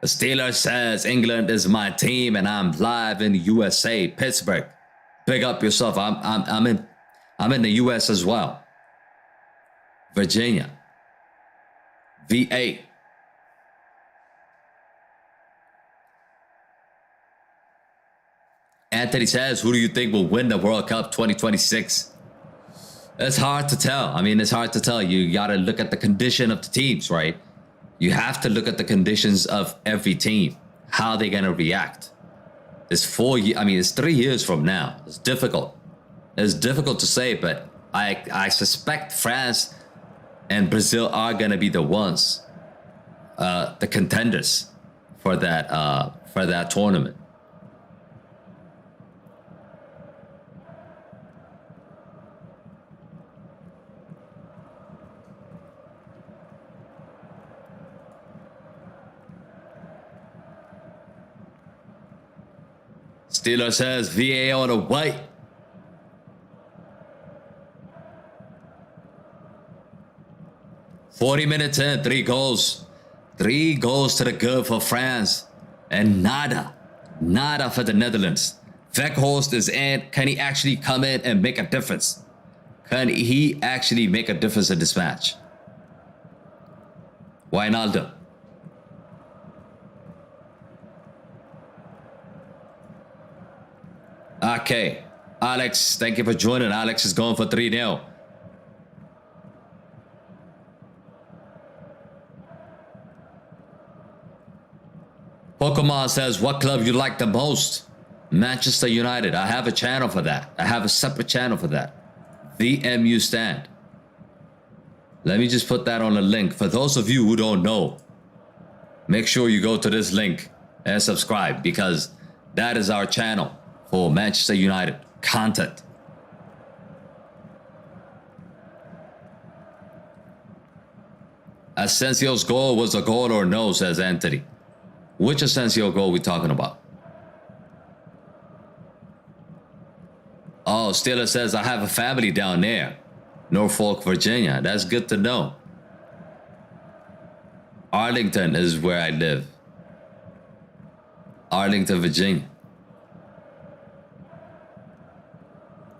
The Steelers says England is my team and I'm live in USA, Pittsburgh. Big up yourself. I'm in I'm in the US as well. Virginia. VA. Anthony says, who do you think will win the World Cup 2026? It's hard to tell. I mean, it's hard to tell. You got to look at the condition of the teams, right? You have to look at the conditions of every team. How they're going to react. It's 4 years. I mean, it's 3 years from now. It's difficult. It's difficult to say, but I suspect France and Brazil are going to be the ones, the contenders for that tournament. Steeler says VA on the white. "40 minutes in, 3 goals. 3 goals to the good for France. And nada for the Netherlands. Weghorst is in. Can he actually come in and make a difference? Can he actually make a difference in this match? Wijnaldum. Okay, Alex, thank you for joining. Alex is going for 3-0. Pokemon says, what club you like the most? Manchester United. I have a channel for that. I have a separate channel for that. The MU stand. Let me just put that on a link. For those of you who don't know, make sure you go to this link and subscribe, because that is our channel for Manchester United content. Asensio's goal was a goal or no, says Anthony. Which Asensio goal we talking about? Oh, Steeler says, I have a family down there. Norfolk, Virginia. That's good to know. Arlington is where I live. Arlington, Virginia.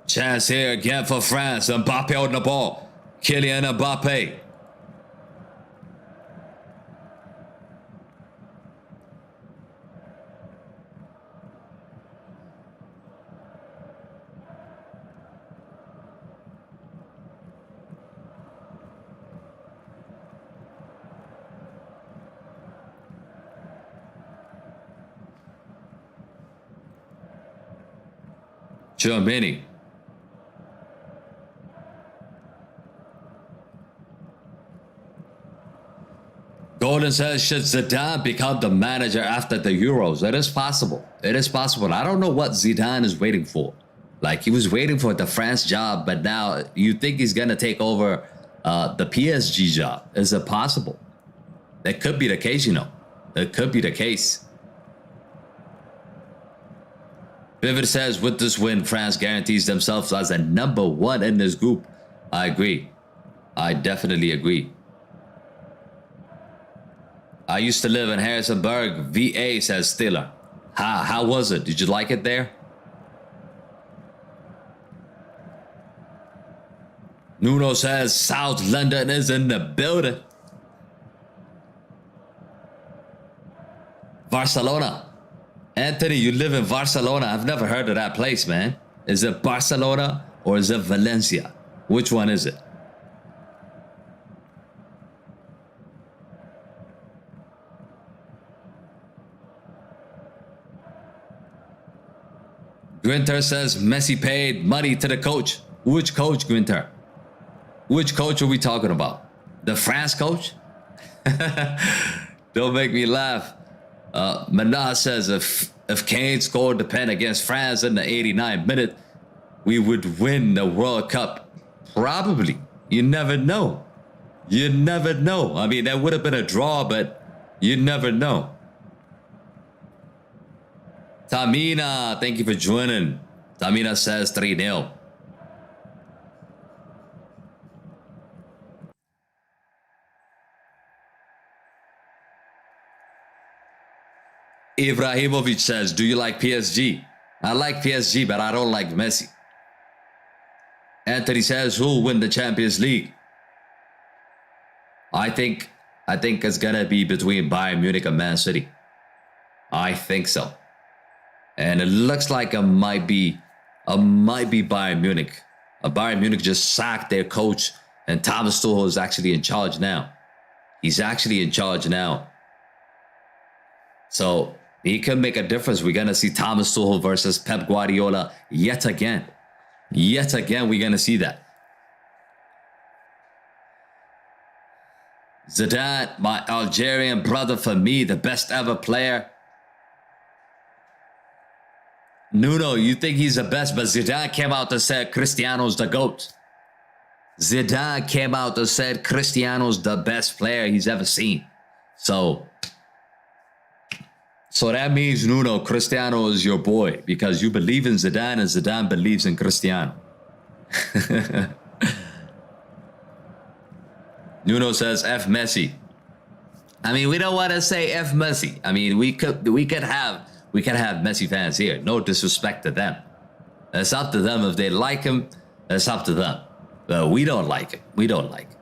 Chance here again for France. Mbappe on the ball. Kylian Mbappe. Germany. Golden says, should Zidane become the manager after the Euros? It is possible. It is possible. I don't know what Zidane is waiting for. Like, he was waiting for the France job, but now you think he's going to take over the PSG job. Is it possible? That could be the case, you know. It could be the case. Vivid says, with this win, France guarantees themselves as a #1 in this group. I agree. I definitely agree. I used to live in Harrisonburg, VA, says Stiller. How was it? Did you like it there? Nuno says South London is in the building. Barcelona. Anthony, you live in Barcelona. I've never heard of that place, man. Is it Barcelona or is it Valencia? Which one is it? Gwinter says Messi paid money to the coach. Which coach, Gwinter? Which coach are we talking about? The France coach? Don't make me laugh. Mana says if Kane scored the pen against France in the 89th minute, we would win the World Cup. Probably. You never know. You never know. I mean, that would have been a draw, but you never know. Tamina, thank you for joining. Tamina says 3-0. Ibrahimovic says, do you like PSG? I like PSG, but I don't like Messi. Anthony says, who will win the Champions League? I think it's gonna be between Bayern Munich and Man City. I think so. And it looks like it might be Bayern Munich. Bayern Munich just sacked their coach, and Thomas Tuchel is actually in charge now. He's actually in charge now. So he can make a difference. We're going to see Thomas Tuchel versus Pep Guardiola yet again. Yet again, we're going to see that. Zidane, my Algerian brother, for me, the best ever player. Nuno, you think he's the best, but Zidane came out and said Cristiano's the GOAT. Zidane came out and said Cristiano's the best player he's ever seen. So that means, Nuno, Cristiano is your boy because you believe in Zidane and Zidane believes in Cristiano. Nuno says F Messi. I mean, we don't want to say F Messi. I mean, we could have Messi fans here. No disrespect to them. It's up to them if they like him. It's up to them. But we don't like him. We don't like him.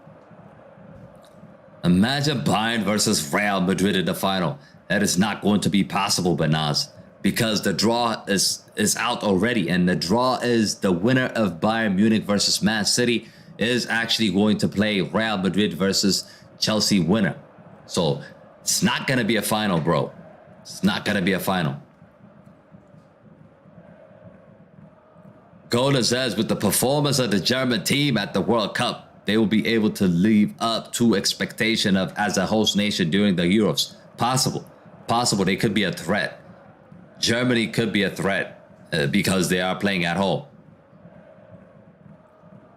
Imagine Bayern versus Real Madrid in the final. That is not going to be possible, Banaz, because the draw is out already, and the draw is the winner of Bayern Munich versus Man City is actually going to play Real Madrid versus Chelsea winner. So it's not going to be a final, bro. It's not going to be a final. Gola says, with the performance of the German team at the World Cup, they will be able to live up to expectation of as a host nation during the Euros. Possible. They could be a threat. Germany could be a threat because they are playing at home.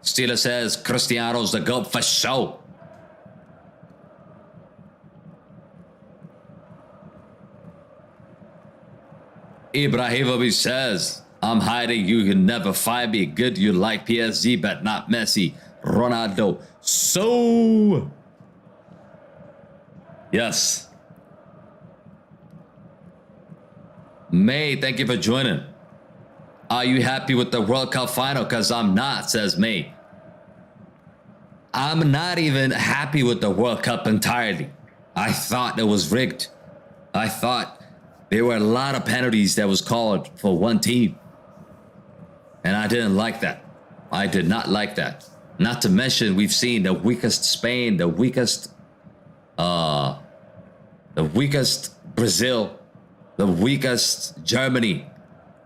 Steeler says, Cristiano's the GOAT for sure. Ibrahimovic says, I'm hiding, you can never find me. Good, you like PSG, but not Messi. Ronaldo. So, yes. May, thank you for joining. Are you happy with the World Cup final? Because I'm not, says May. I'm not even happy with the World Cup entirely. I thought it was rigged. I thought there were a lot of penalties that was called for one team. And I didn't like that. I did not like that. Not to mention, we've seen the weakest Spain, the weakest Brazil, the weakest Germany,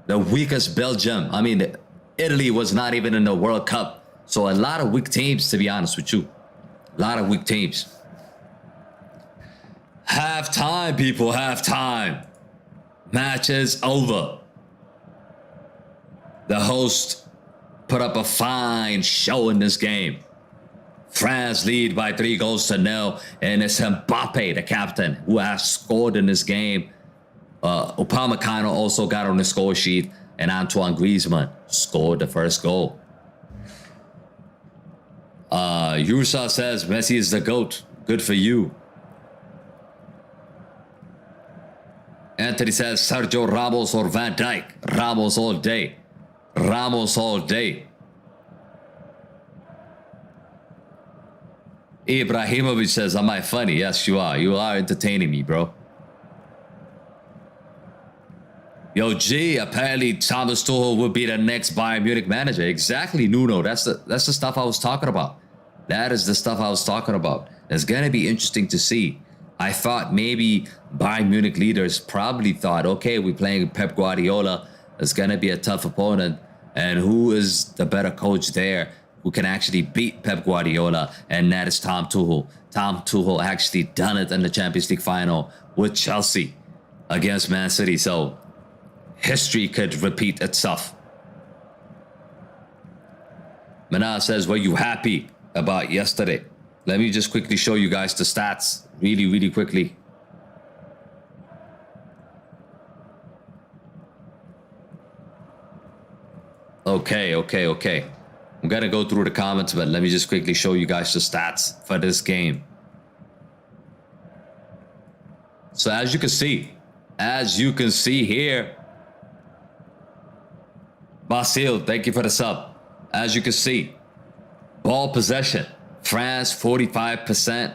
the weakest Belgium. I mean, Italy was not even in the World Cup. So a lot of weak teams, to be honest with you. A lot of weak teams. Halftime, people, halftime. Match is over. The host put up a fine show in this game. France lead by 3-0, and it's Mbappe, the captain, who has scored in this game. Upamecano also got on the score sheet, and Antoine Griezmann scored the first goal. Yursa says Messi is the GOAT. Good for you. Anthony says Sergio Ramos or Van Dijk. Ramos all day. Ramos all day. Ibrahimovic says, am I funny? Yes, you are. You are entertaining me, bro. Yo, G, apparently Thomas Tuchel will be the next Bayern Munich manager. Exactly, Nuno. That's the stuff I was talking about. That is the stuff I was talking about. It's going to be interesting to see. I thought maybe Bayern Munich leaders probably thought, okay, we're playing Pep Guardiola. It's going to be a tough opponent. And who is the better coach there who can actually beat Pep Guardiola? And that is Tom Tuchel. Tom Tuchel actually done it in the Champions League final with Chelsea against Man City. So history could repeat itself. Mana says, were you happy about yesterday? Let me just quickly show you guys the stats really quickly. Okay. I'm going to go through the comments, but let me just quickly show you guys the stats for this game. So as you can see here, Basil, thank you for the sub. As you can see, ball possession, France 45%,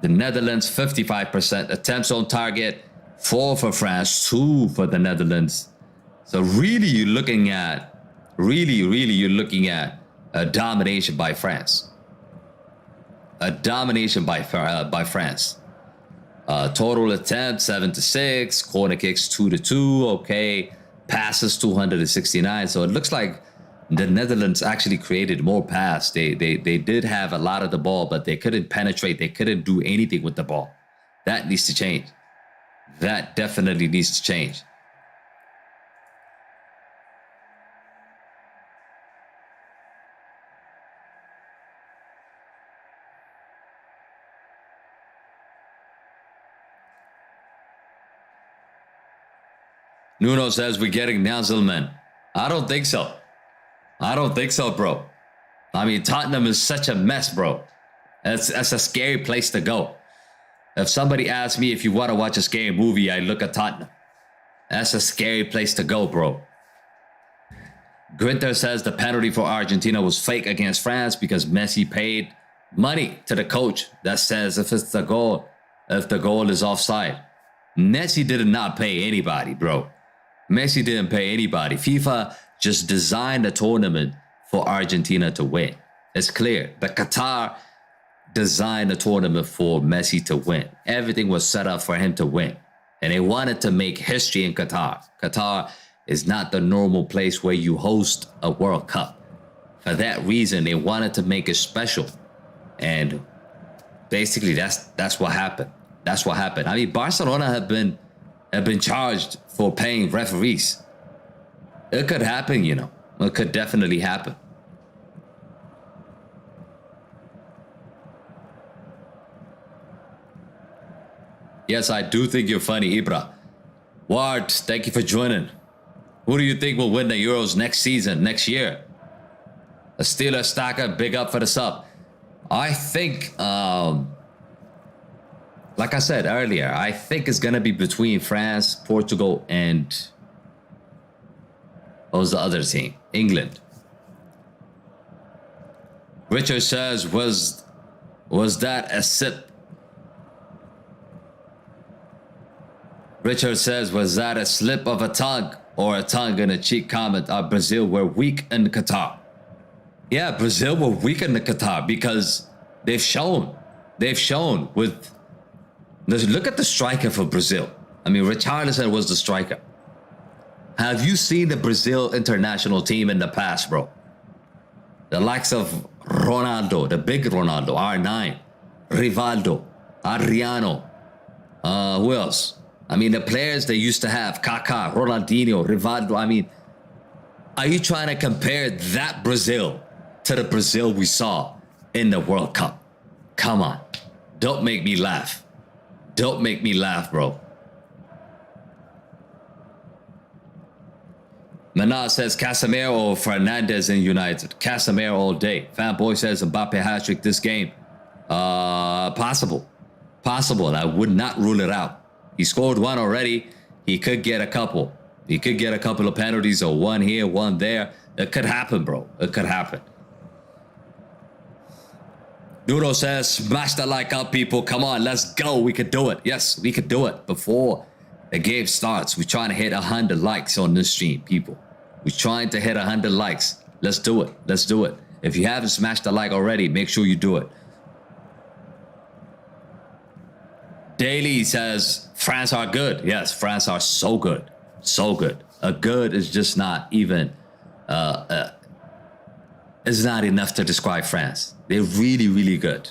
the Netherlands 55%, attempts on target 4 for France, 2 for the Netherlands. So really you're looking at a domination by France. A domination by France. Total attempts 7-6, corner kicks 2-2. Okay, passes 269. So it looks like the Netherlands actually created more pass. They did have a lot of the ball, but they couldn't penetrate. They couldn't do anything with the ball. That needs to change. That definitely needs to change. Nuno says we're getting Nazelman. I don't think so. I don't think so, bro. I mean, Tottenham is such a mess, bro. That's a scary place to go. If somebody asks me if you want to watch a scary movie, I look at Tottenham. That's a scary place to go, bro. Grinter says the penalty for Argentina was fake against France because Messi paid money to the coach that says if the goal is offside. Messi did not pay anybody, bro. Messi didn't pay anybody. FIFA just designed a tournament for Argentina to win. It's clear. The Qatar designed a tournament for Messi to win. Everything was set up for him to win. And they wanted to make history in Qatar. Qatar is not the normal place where you host a World Cup. For that reason, they wanted to make it special. And basically, that's what happened. That's what happened. I mean, Barcelona have been charged for paying referees. It could happen, you know. It could definitely happen. Yes, I do think you're funny, Ibra. Ward, thank you for joining. Who do you think will win the Euros next season, next year? A Steeler Stacker, big up for the sub. I think, like I said earlier, I think it's going to be between France, Portugal, and what was the other team? England. Richard says, was that a sip? Richard says, was that a slip of a tongue or a tongue in a cheek comment? Brazil were weak in Qatar. Yeah, Brazil were weak in the Qatar because they've shown with... Look at the striker for Brazil. I mean, Richarlison was the striker. Have you seen the Brazil international team in the past, bro? The likes of Ronaldo, the big Ronaldo, R9, Rivaldo, Adriano. Who else? I mean, the players they used to have, Kaká, Ronaldinho, Rivaldo. I mean, are you trying to compare that Brazil to the Brazil we saw in the World Cup? Come on. Don't make me laugh. Don't make me laugh, bro. Manat says Casemiro or Fernandez in United. Casemiro all day. Fanboy says Mbappe hat-trick this game. Possible. Possible. I would not rule it out. He scored one already. He could get a couple. He could get a couple of penalties or one here, one there. It could happen, bro. It could happen. Nuno says, smash the like up, people. Come on, let's go. We could do it. Yes, we could do it before the game starts. We're trying to hit 100 likes on this stream, people. We're trying to hit 100 likes. Let's do it. Let's do it. If you haven't smashed the like already, make sure you do it. Daily says, France are good. Yes, France are so good. So good. A good is just not even... it's not enough to describe France. They're really, really good.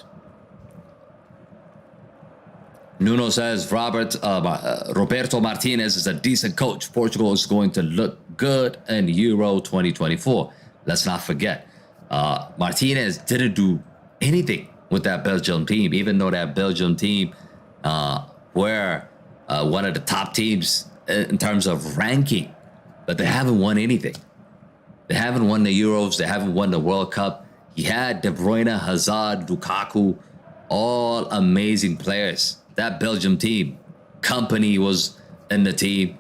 Nuno says Roberto Martinez is a decent coach. Portugal is going to look good in Euro 2024. Let's not forget. Martinez didn't do anything with that Belgium team, even though that Belgium team were one of the top teams in terms of ranking. But they haven't won anything. They haven't won the Euros. They haven't won the World Cup. He had De Bruyne, Hazard, Lukaku, all amazing players. That Belgium team, Company was in the team.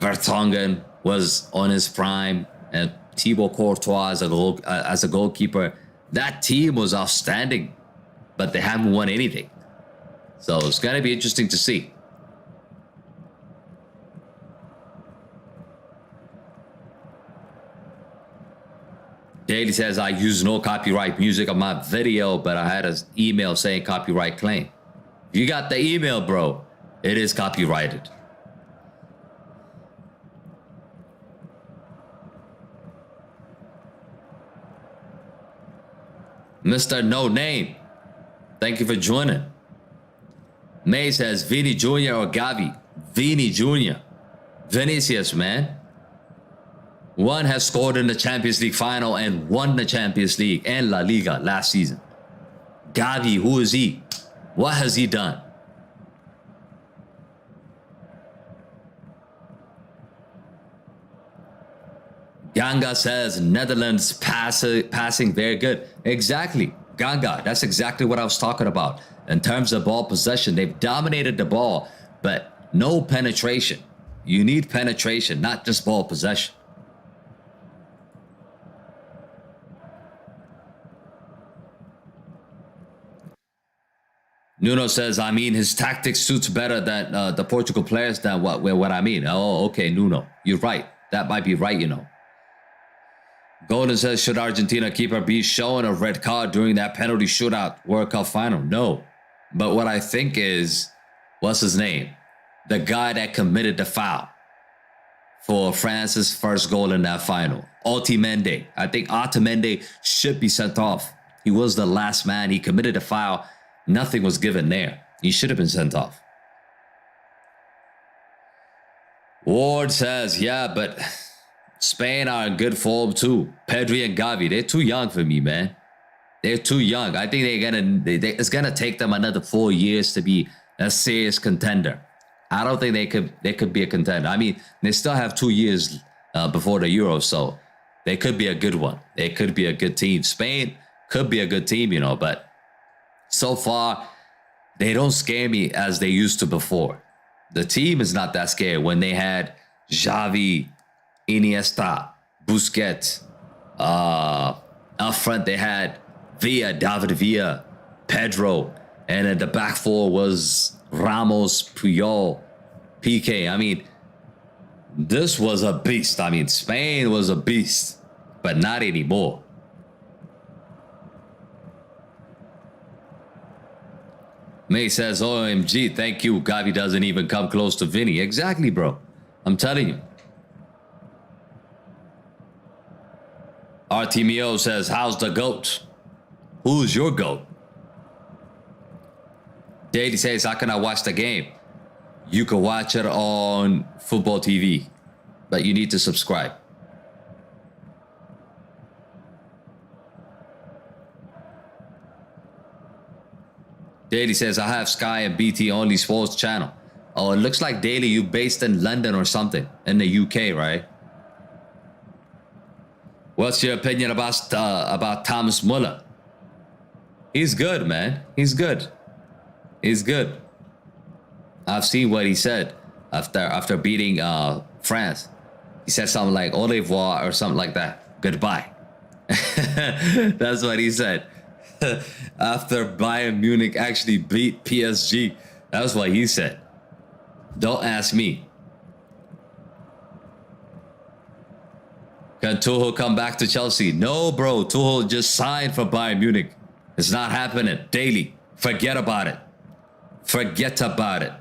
Vertonghen was on his prime. And Thibaut Courtois as a goalkeeper. That team was outstanding, but they haven't won anything. So it's going to be interesting to see. Daily says, I use no copyright music on my video, but I had an email saying copyright claim. You got the email, bro. It is copyrighted. Mr. No Name, thank you for joining. May says, Vini Jr. or Gavi? Vini Jr. Vinicius, man. One has scored in the Champions League final and won the Champions League and La Liga last season. Gavi, who is he? What has he done? Ganga says Netherlands passing very good. Exactly. Ganga, that's exactly what I was talking about. In terms of ball possession, they've dominated the ball, but no penetration. You need penetration, not just ball possession. Nuno says, I mean, his tactics suits better than the Portugal players than what I mean. Oh, okay, Nuno. You're right. That might be right, you know. Golden says, should Argentina keeper be shown a red card during that penalty shootout World Cup final? No. But what I think is, what's his name? The guy that committed the foul for France's first goal in that final. Otamendi. I think Otamendi should be sent off. He was the last man. He committed a foul. Nothing was given there. He should have been sent off. Ward says, yeah, but Spain are in good form too. Pedri and Gavi, they're too young for me, man. They're too young. I think it's gonna take them another 4 years to be a serious contender. I don't think they could be a contender. I mean, they still have 2 years before the Euro, so they could be a good one. They could be a good team. Spain could be a good team, you know, but so far they don't scare me as they used to before. The team is not that scary. When they had Xavi, Iniesta, Busquets, up front they had David Villa, Pedro, and at the back four was Ramos, Puyol, PK. I mean, this was a beast. I mean, Spain was a beast, but not anymore. May says, OMG, thank you. Gavi doesn't even come close to Vinny. Exactly, bro. I'm telling you. Artemio says, how's the GOAT? Who's your GOAT? Daily says, how can I watch the game? You can watch it on Football TV, but you need to subscribe. Daily says, I have Sky and BT only sports channel. Oh, it looks like Daily, you based in London or something, in the UK, right? What's your opinion about Thomas Muller? He's good, man. He's good. He's good. I've seen what he said after beating France. He said something like au revoir or something like that. Goodbye. That's what he said. After Bayern Munich actually beat PSG. That's what he said. Don't ask me. Can Tuchel come back to Chelsea? No, bro. Tuchel just signed for Bayern Munich. It's not happening. Daily. Forget about it. Forget about it.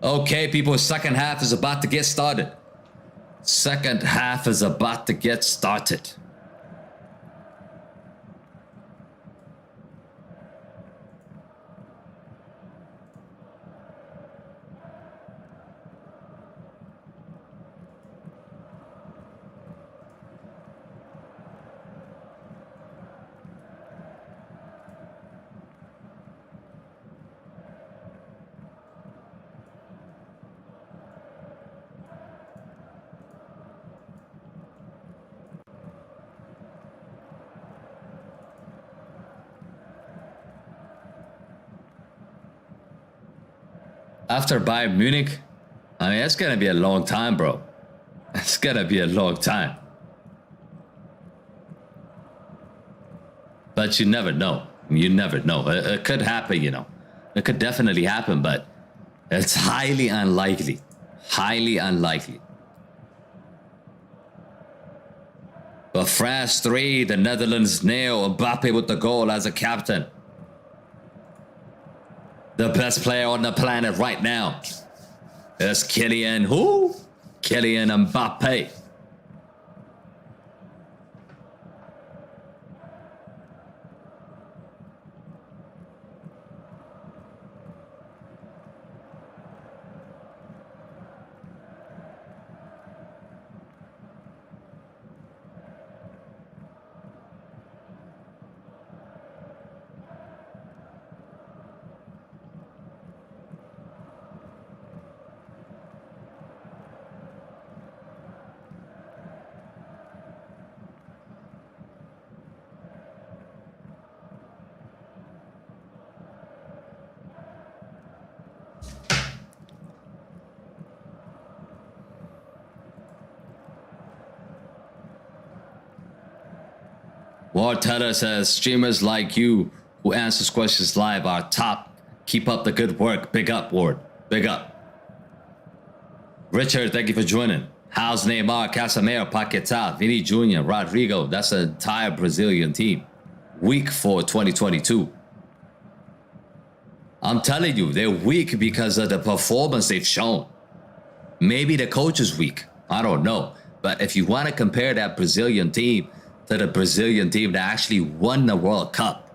Okay, people. Second half is about to get started. Second half is about to get started. After Bayern Munich, I mean, it's gonna be a long time, bro. It's gonna be a long time. But you never know. You never know. It could happen, you know. It could definitely happen, but it's highly unlikely. Highly unlikely. But France 3, the Netherlands 0. Mbappe with the goal as a captain. The best player on the planet right now is Kylian who? Kylian Mbappe. Ward Teller says, streamers like you who answers questions live are top. Keep up the good work. Big up, Ward. Big up. Richard, thank you for joining. How's Neymar, Casemiro, Paquetá, Vini Jr., Rodrigo? That's an entire Brazilian team. Weak for 2022. I'm telling you, they're weak because of the performance they've shown. Maybe the coach is weak. I don't know. But if you want to compare that Brazilian team to the Brazilian team that actually won the World Cup,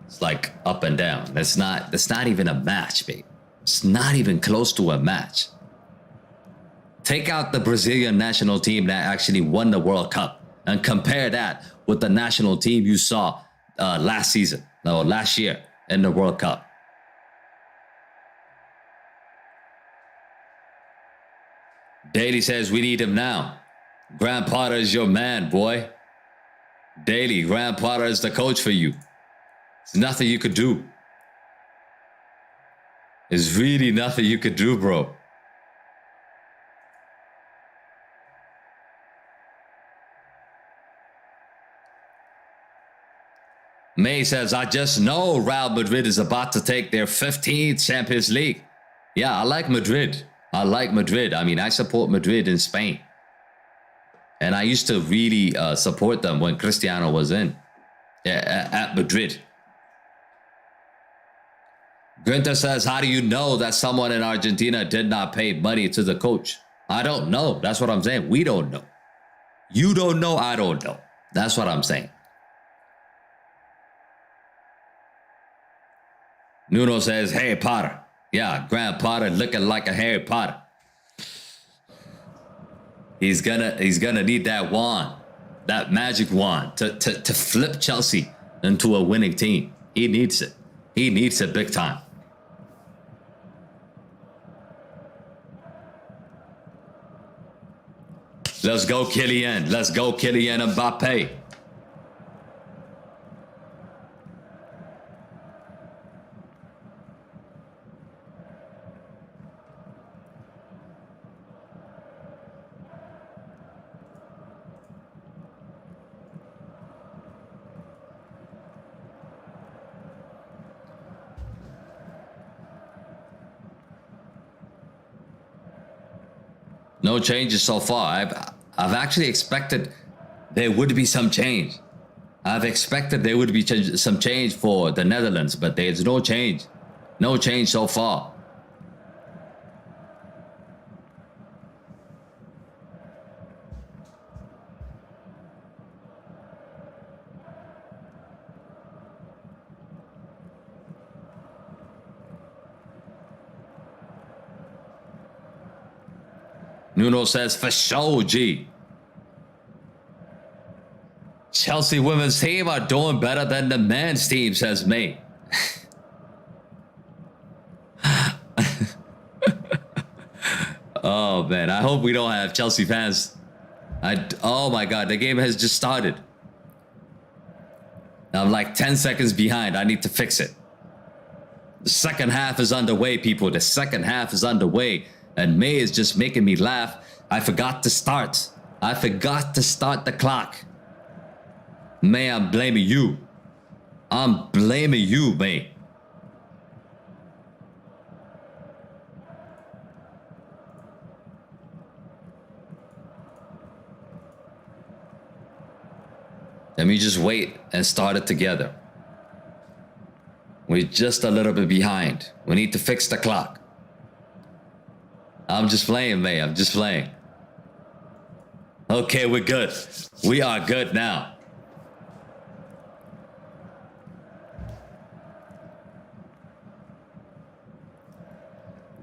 it's like up and down. That's not even a match, babe. It's not even close to a match. Take out the Brazilian national team that actually won the World Cup and compare that with the national team you saw last year in the World Cup. Daly says we need him now. Graham Potter is your man, boy. Daly, Graham Potter is the coach for you. There's nothing you could do. There's really nothing you could do, bro. May says, I just know Real Madrid is about to take their 15th Champions League. Yeah, I like Madrid. I like Madrid. I mean, I support Madrid in Spain. And I used to really support them when Cristiano was at Madrid. Günther says, how do you know that someone in Argentina did not pay money to the coach? I don't know. That's what I'm saying. We don't know. You don't know. I don't know. That's what I'm saying. Nuno says, Harry Potter. Yeah, Graham Potter looking like a Harry Potter. He's gonna need that wand, that magic wand to flip Chelsea into a winning team. He needs it. He needs it big time. Let's go, Kylian. Let's go, Kylian Mbappe. No changes so far. I've actually expected there would be some change. I've expected there would be some change for the Netherlands, but there's no change. No change so far. Nuno says, for sure, G. Chelsea women's team are doing better than the men's team, says May. Oh, man. I hope we don't have Chelsea fans. Oh, my God. The game has just started. I'm like 10 seconds behind. I need to fix it. The second half is underway, people. The second half is underway. And May is just making me laugh. I forgot to start. I forgot to start the clock. May, I'm blaming you. I'm blaming you, May. Let me just wait and start it together. We're just a little bit behind. We need to fix the clock. I'm just playing, May. I'm just playing. Okay, we're good. We are good now.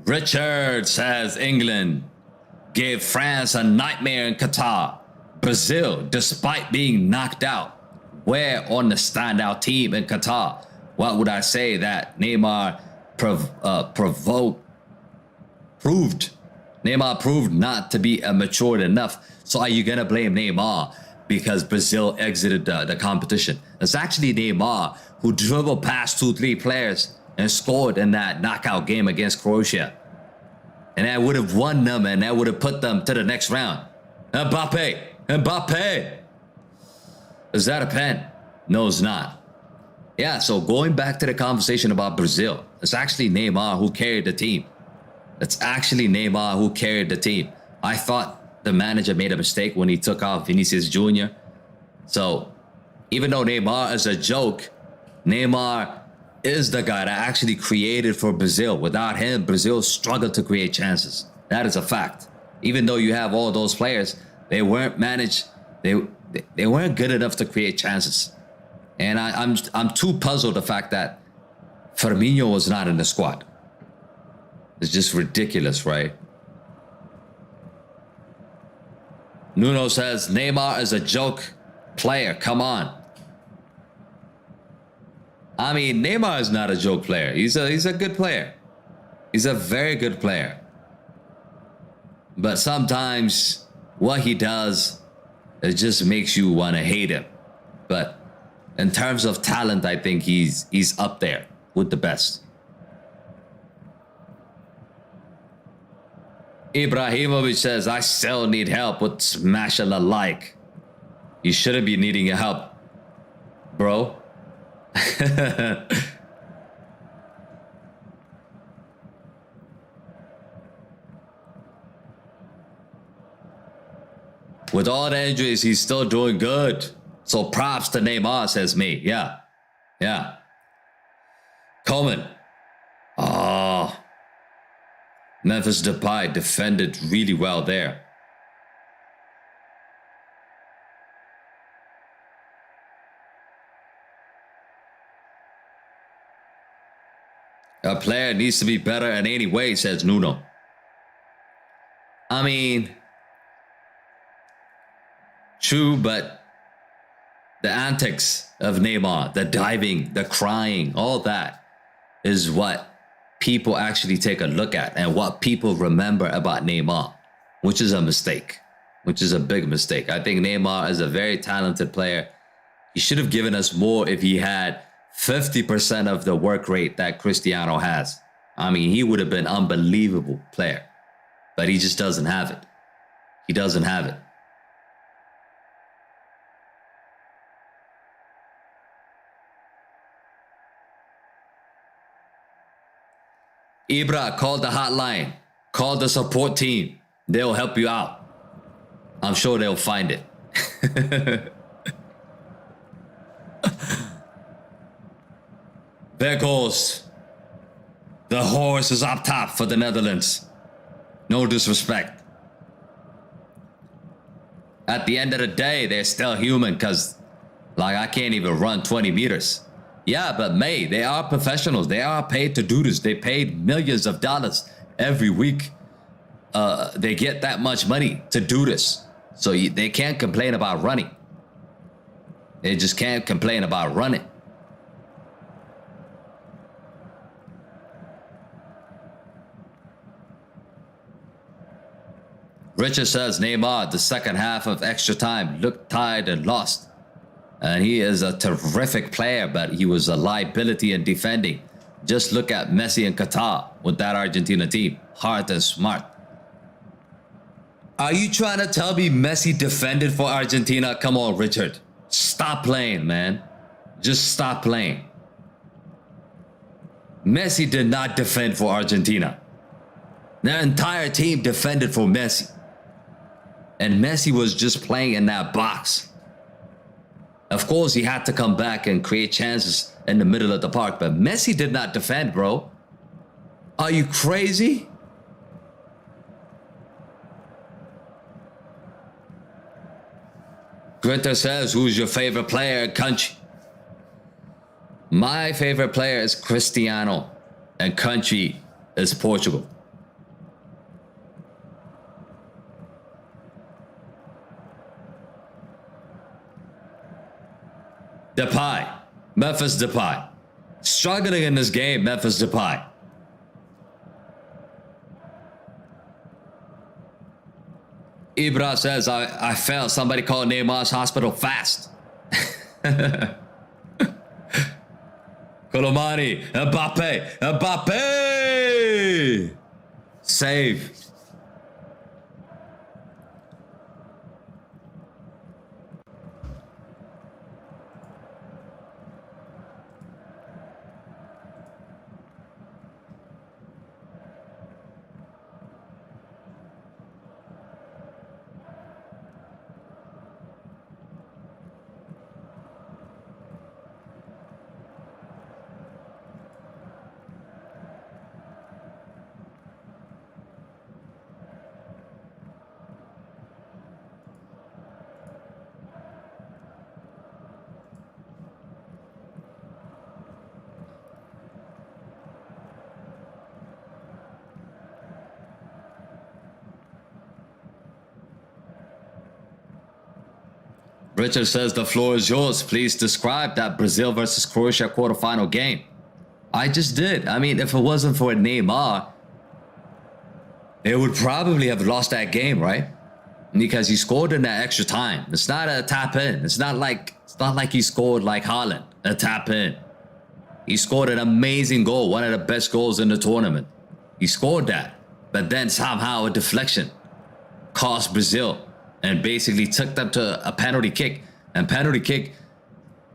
Richard says England gave France a nightmare in Qatar. Brazil, despite being knocked out, were on the standout team in Qatar. What would I say? That Neymar proved not to be matured enough. So are you going to blame Neymar because Brazil exited the competition? It's actually Neymar who dribbled past 2-3 players and scored in that knockout game against Croatia. And that would have won them, and that would have put them to the next round. Mbappe. Is that a pen? No, it's not. Yeah, so going back to the conversation about Brazil, it's actually Neymar who carried the team. It's actually Neymar who carried the team. I thought the manager made a mistake when he took off Vinicius Jr. So even though Neymar is a joke, Neymar is the guy that actually created for Brazil. Without him, Brazil struggled to create chances. That is a fact. Even though you have all those players, they weren't managed. They weren't good enough to create chances. And I'm too puzzled the fact that Firmino was not in the squad. It's just ridiculous, right? Nuno says Neymar is a joke player. Come on. I mean, Neymar is not a joke player. He's a good player. He's a very good player. But sometimes what he does, it just makes you want to hate him. But in terms of talent, I think he's up there with the best. Ibrahimovic says, I still need help with smashing a like. You shouldn't be needing your help, bro. With all the injuries, he's still doing good. So props to Neymar, says me. Yeah. Yeah. Coleman. Oh. Memphis Depay defended really well there. A player needs to be better in any way, says Nuno. I mean, true, but the antics of Neymar, the diving, the crying, all that is what people actually take a look at and what people remember about Neymar, which is a mistake, which is a big mistake. I think Neymar is a very talented player. He should have given us more if he had 50% of the work rate that Cristiano has. I mean, he would have been an unbelievable player, but he just doesn't have it. He doesn't have it. Ibra, call the hotline. Call the support team. They'll help you out. I'm sure they'll find it. There goes. The horse is up top for the Netherlands. No disrespect. At the end of the day, they're still human because, like, I can't even run 20 meters. Yeah, but May, they are professionals. They are paid to do this. They paid millions of dollars every week. They get that much money to do this. So they can't complain about running. They just can't complain about running. Richard says Neymar, the second half of extra time, looked tired and lost. And he is a terrific player, but he was a liability in defending. Just look at Messi in Qatar with that Argentina team. Hard and smart. Are you trying to tell me Messi defended for Argentina? Come on, Richard. Stop playing, man. Just stop playing. Messi did not defend for Argentina. Their entire team defended for Messi. And Messi was just playing in that box. Of course, he had to come back and create chances in the middle of the park. But Messi did not defend, bro. Are you crazy? Grinter says, who's your favorite player in country? My favorite player is Cristiano. And country is Portugal. Depay. Memphis Depay. Struggling in this game, Memphis Depay. Ibra says, I felt somebody called Neymar's hospital fast. Colomani, Mbappe, Mbappe! Save. Richard says the floor is yours. Please describe that Brazil versus Croatia quarterfinal game. I just did. I mean, if it wasn't for Neymar, they would probably have lost that game, right? Because he scored in that extra time. It's not a tap in. It's not like he scored like Haaland, a tap in. He scored an amazing goal, one of the best goals in the tournament. He scored that, but then somehow a deflection cost Brazil and basically took them to a penalty kick. And penalty kick,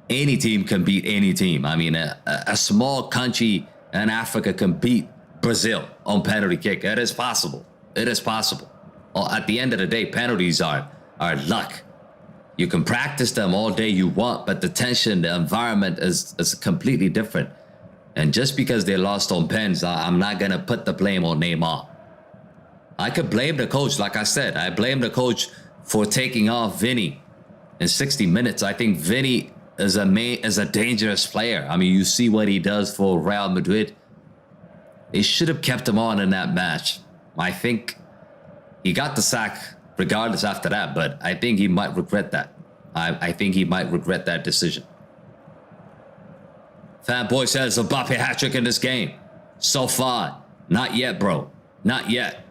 any team can beat any team. I mean, a small country in Africa can beat Brazil on penalty kick. It is possible. It is possible. At the end of the day, penalties are luck. You can practice them all day you want, but the tension, the environment is completely different. And just because they lost on pens, I'm not going to put the blame on Neymar. I could blame the coach. Like I said, I blame the coach for taking off Vinny in 60 minutes. I think Vinny is a dangerous player. I mean, you see what he does for Real Madrid. They should have kept him on in that match. I think he got the sack regardless after that, but I think he might regret that. I think he might regret that decision. Fanboy says Mbappe hat-trick in this game. So far, not yet, bro. Not yet.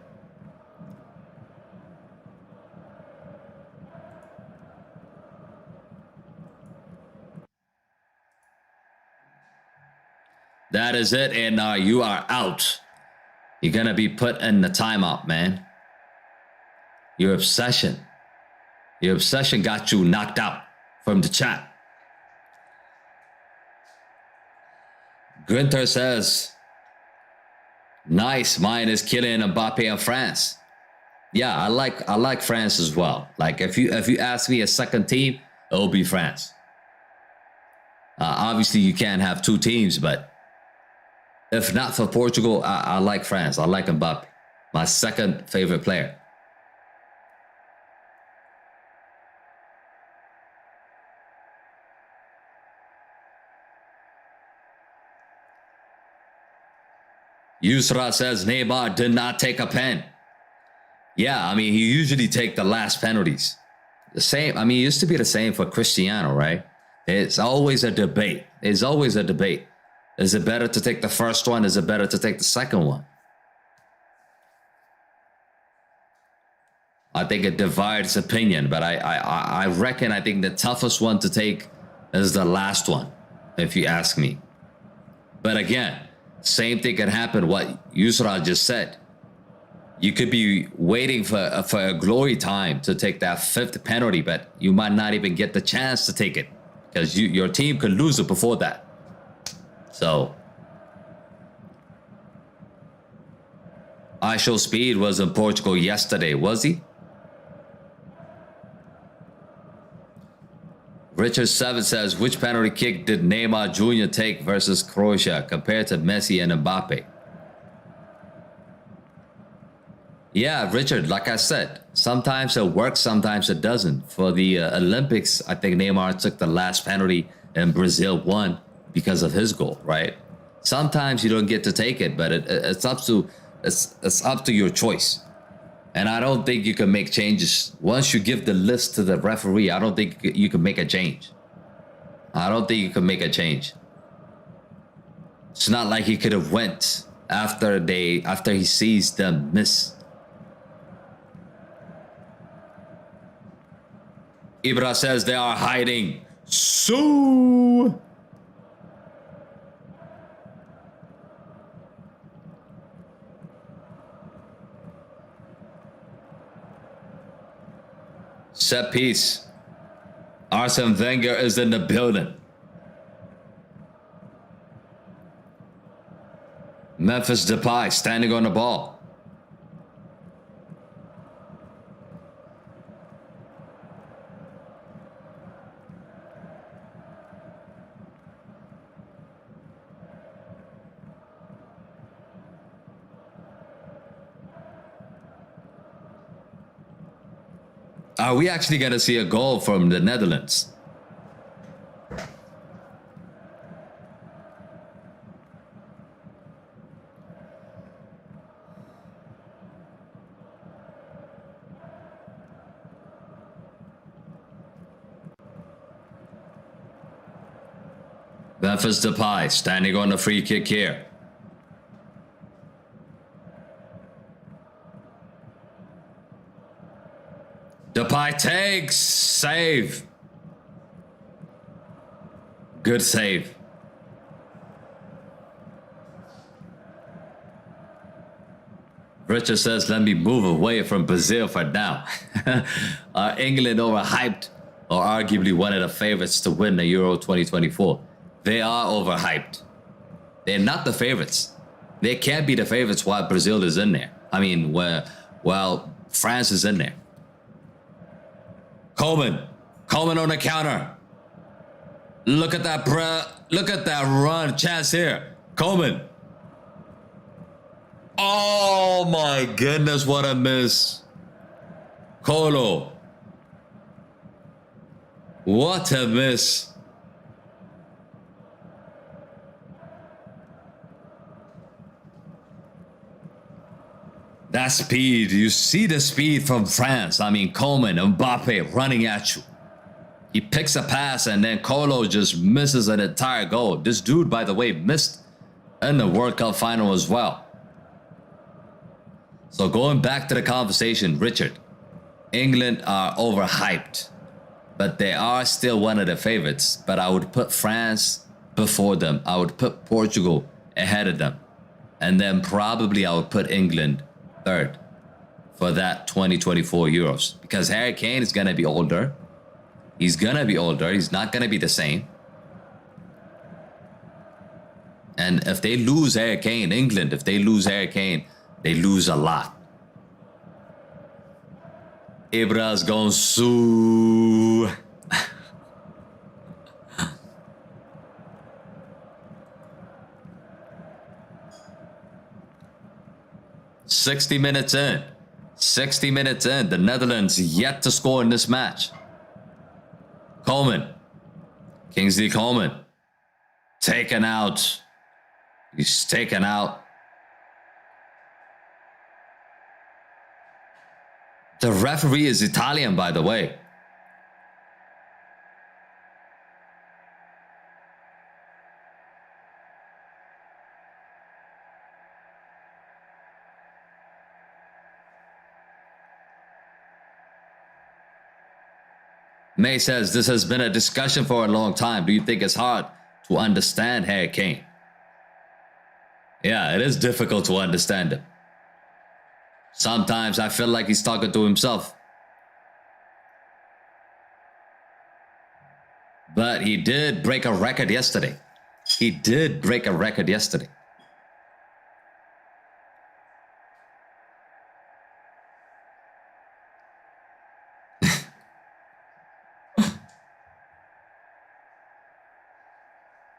That is it, and you are out. You're going to be put in the timeout, man. Your obsession got you knocked out from the chat. Günther says, nice, mine is Kylian Mbappe and France. Yeah, I like France as well. Like if you ask me a second team, it'll be France. Obviously, you can't have two teams, but if not for Portugal, I like France. I like Mbappe, my second favorite player. Yusra says Neymar did not take a pen. Yeah, I mean, he usually take the last penalties. The same, I mean, it used to be the same for Cristiano, right? It's always a debate. It's always a debate. Is it better to take the first one? Is it better to take the second one? I think it divides opinion, but I reckon I think the toughest one to take is the last one, if you ask me. But again, same thing can happen what Yusra just said. you could be waiting for a glory time to take that fifth penalty, but you might not even get the chance to take it because your team could lose it before that. So ISO Speed was in Portugal yesterday, was he? Richard 7 says, which penalty kick did Neymar Jr. take versus Croatia compared to Messi and Mbappe? Yeah, Richard, like I said, sometimes it works, sometimes it doesn't. For the Olympics, I think Neymar took the last penalty and Brazil won because of his goal, right? Sometimes you don't get to take it, but it's up to your choice. And I don't think you can make changes. Once you give the list to the referee, I don't think you can make a change. I don't think you can make a change. It's not like he could have went after he sees them miss. Ibra says they are hiding. So set piece. Arsene Wenger is in the building. Memphis Depay standing on the ball. Are we actually going to see a goal from the Netherlands? Memphis Depay standing on the free kick here. Depay takes, save. Good save. Richard says, let me move away from Brazil for now. Are England overhyped or arguably one of the favorites to win the Euro 2024? They are overhyped. They're not the favorites. They can't be the favorites while Brazil is in there. I mean, while France is in there. Coleman on the counter. Look at that run chance here. Coleman. Oh my goodness, what a miss. Colo. What a miss. That speed, you see the speed from France. I mean, Coleman, Mbappe running at you. He picks a pass and then Colo just misses an entire goal. This dude, by the way, missed in the World Cup final as well. So going back to the conversation, Richard, England are overhyped, but they are still one of the favorites. But I would put France before them. I would put Portugal ahead of them. And then probably I would put England third for that 2024 Euros, because Harry Kane is going to be older. He's going to be older. He's not going to be the same. And if they lose Harry Kane, England, if they lose Harry Kane, they lose a lot. Ibra's going so. 60 minutes in. 60 minutes in. The Netherlands yet to score in this match. Coleman. Kingsley Coleman. Taken out. He's taken out. The referee is Italian, by the way. May says, this has been a discussion for a long time. Do you think it's hard to understand Harry Kane? Yeah, it is difficult to understand him. Sometimes I feel like he's talking to himself. But he did break a record yesterday. He did break a record yesterday.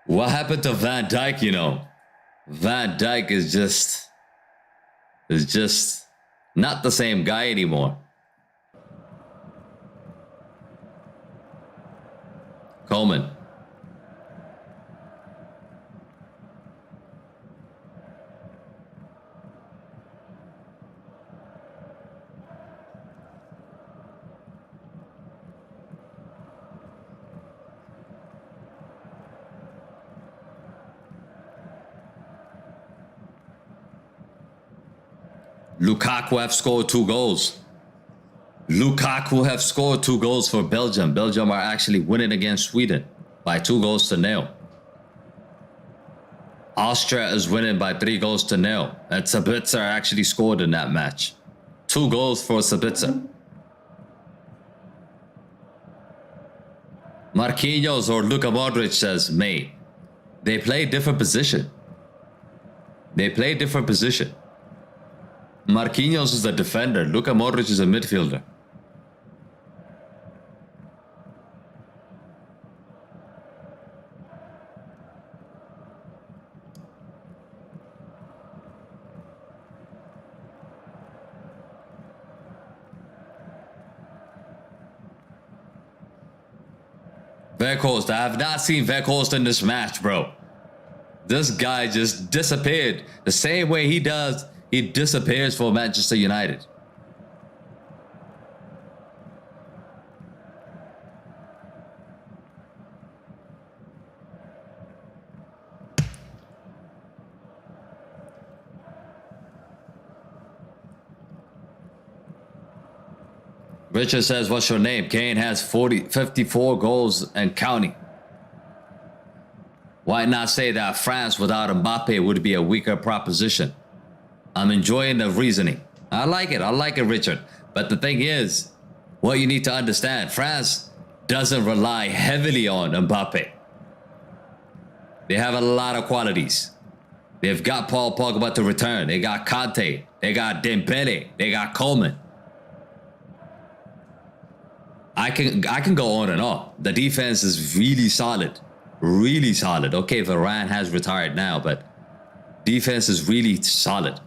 What happened to Van Dijk, you know? Van Dijk is just not the same guy anymore. Coleman. Lukaku have scored 2 goals. Lukaku have scored 2 goals for Belgium. Belgium are actually winning against Sweden by 2-0. Austria is winning by 3-0. And Sabitzer actually scored in that match. 2 goals for Sabitzer. Marquinhos or Luka Modric says, mate, they play different position. They play different position. Marquinhos is a defender. Luka Modric is a midfielder. Weghorst, I have not seen Weghorst in this match, bro. This guy just disappeared. The same way he does, he disappears for Manchester United. Richard says, what's your name? Kane has 54 goals and counting. Why not say that France without Mbappe would be a weaker proposition? I'm enjoying the reasoning. I like it, Richard. But the thing is, what you need to understand, France doesn't rely heavily on Mbappe. They have a lot of qualities. They've got Paul Pogba to return. They got Kante. They got Dembele. They got Coleman. I can go on and on. The defense is really solid. Really solid. Okay, Varane has retired now, but defense is really solid.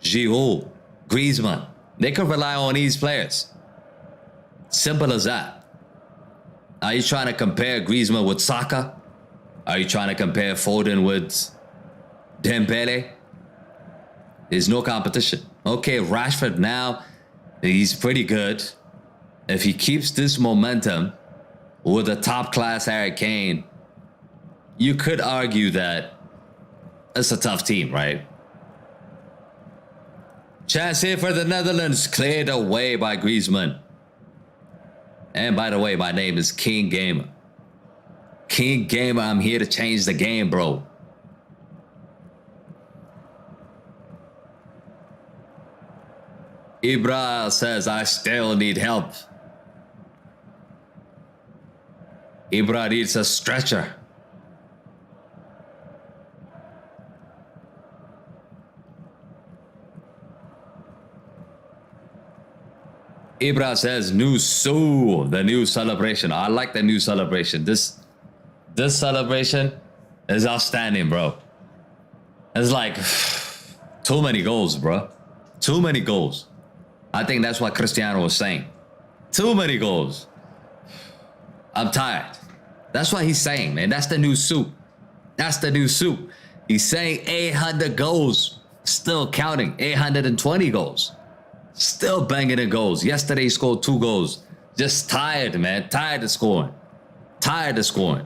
Giroud, Griezmann, they can rely on these players. Simple as that. Are you trying to compare Griezmann with Saka? Are you trying to compare Foden with Dembele? There's no competition. Okay, Rashford now, he's pretty good. If he keeps this momentum with a top-class Harry Kane, you could argue that it's a tough team, right? Chance here for the Netherlands, cleared away by Griezmann. And by the way, my name is King Gamer. King Gamer, I'm here to change the game, bro. Ibra says, I still need help. Ibra needs a stretcher. Ibra says, the new celebration. I like the new celebration. This celebration is outstanding, bro. It's like too many goals, bro. Too many goals. I think that's what Cristiano was saying. Too many goals. I'm tired. That's what he's saying, man. That's the new soup. That's the new soup. He's saying 800 goals. Still counting. 820 goals. Still banging in goals. Yesterday he scored 2 goals. Just tired, man. Tired of scoring. Tired of scoring.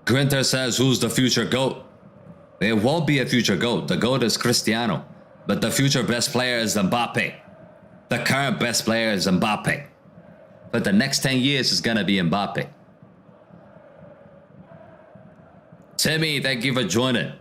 Grinter says, who's the future GOAT? There won't be a future GOAT. The GOAT is Cristiano. But the future best player is Mbappe. The current best player is Mbappe. but the next 10 years is gonna be Mbappe. Timmy, thank you for joining.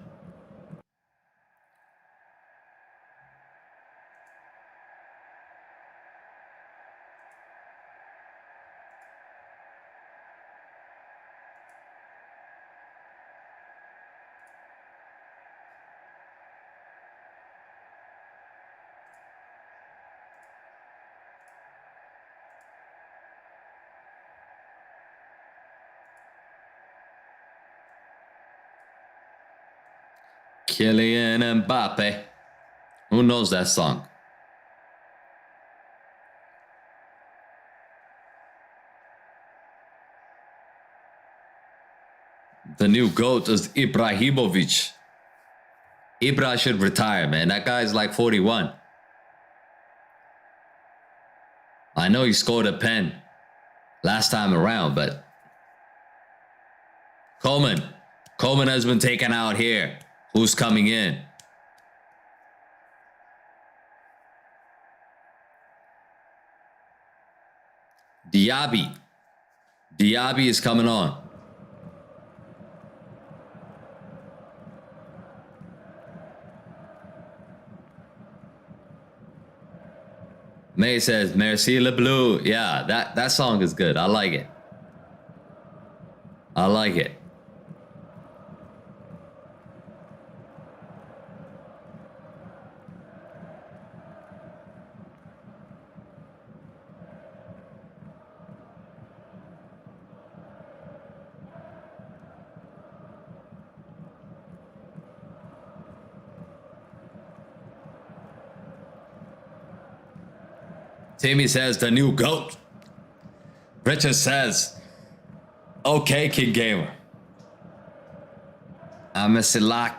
Kylian Mbappe. Who knows that song? The new GOAT is Ibrahimovic. Ibra should retire, man. That guy's like 41. I know he scored a pen last time around, but Coleman has been taken out here. Who's coming in? Diaby is coming on. May says, Merci le Bleu. Yeah, that song is good. I like it. I like it. Timmy says the new GOAT. Richard says, okay, King Gamer. I'm a Silicao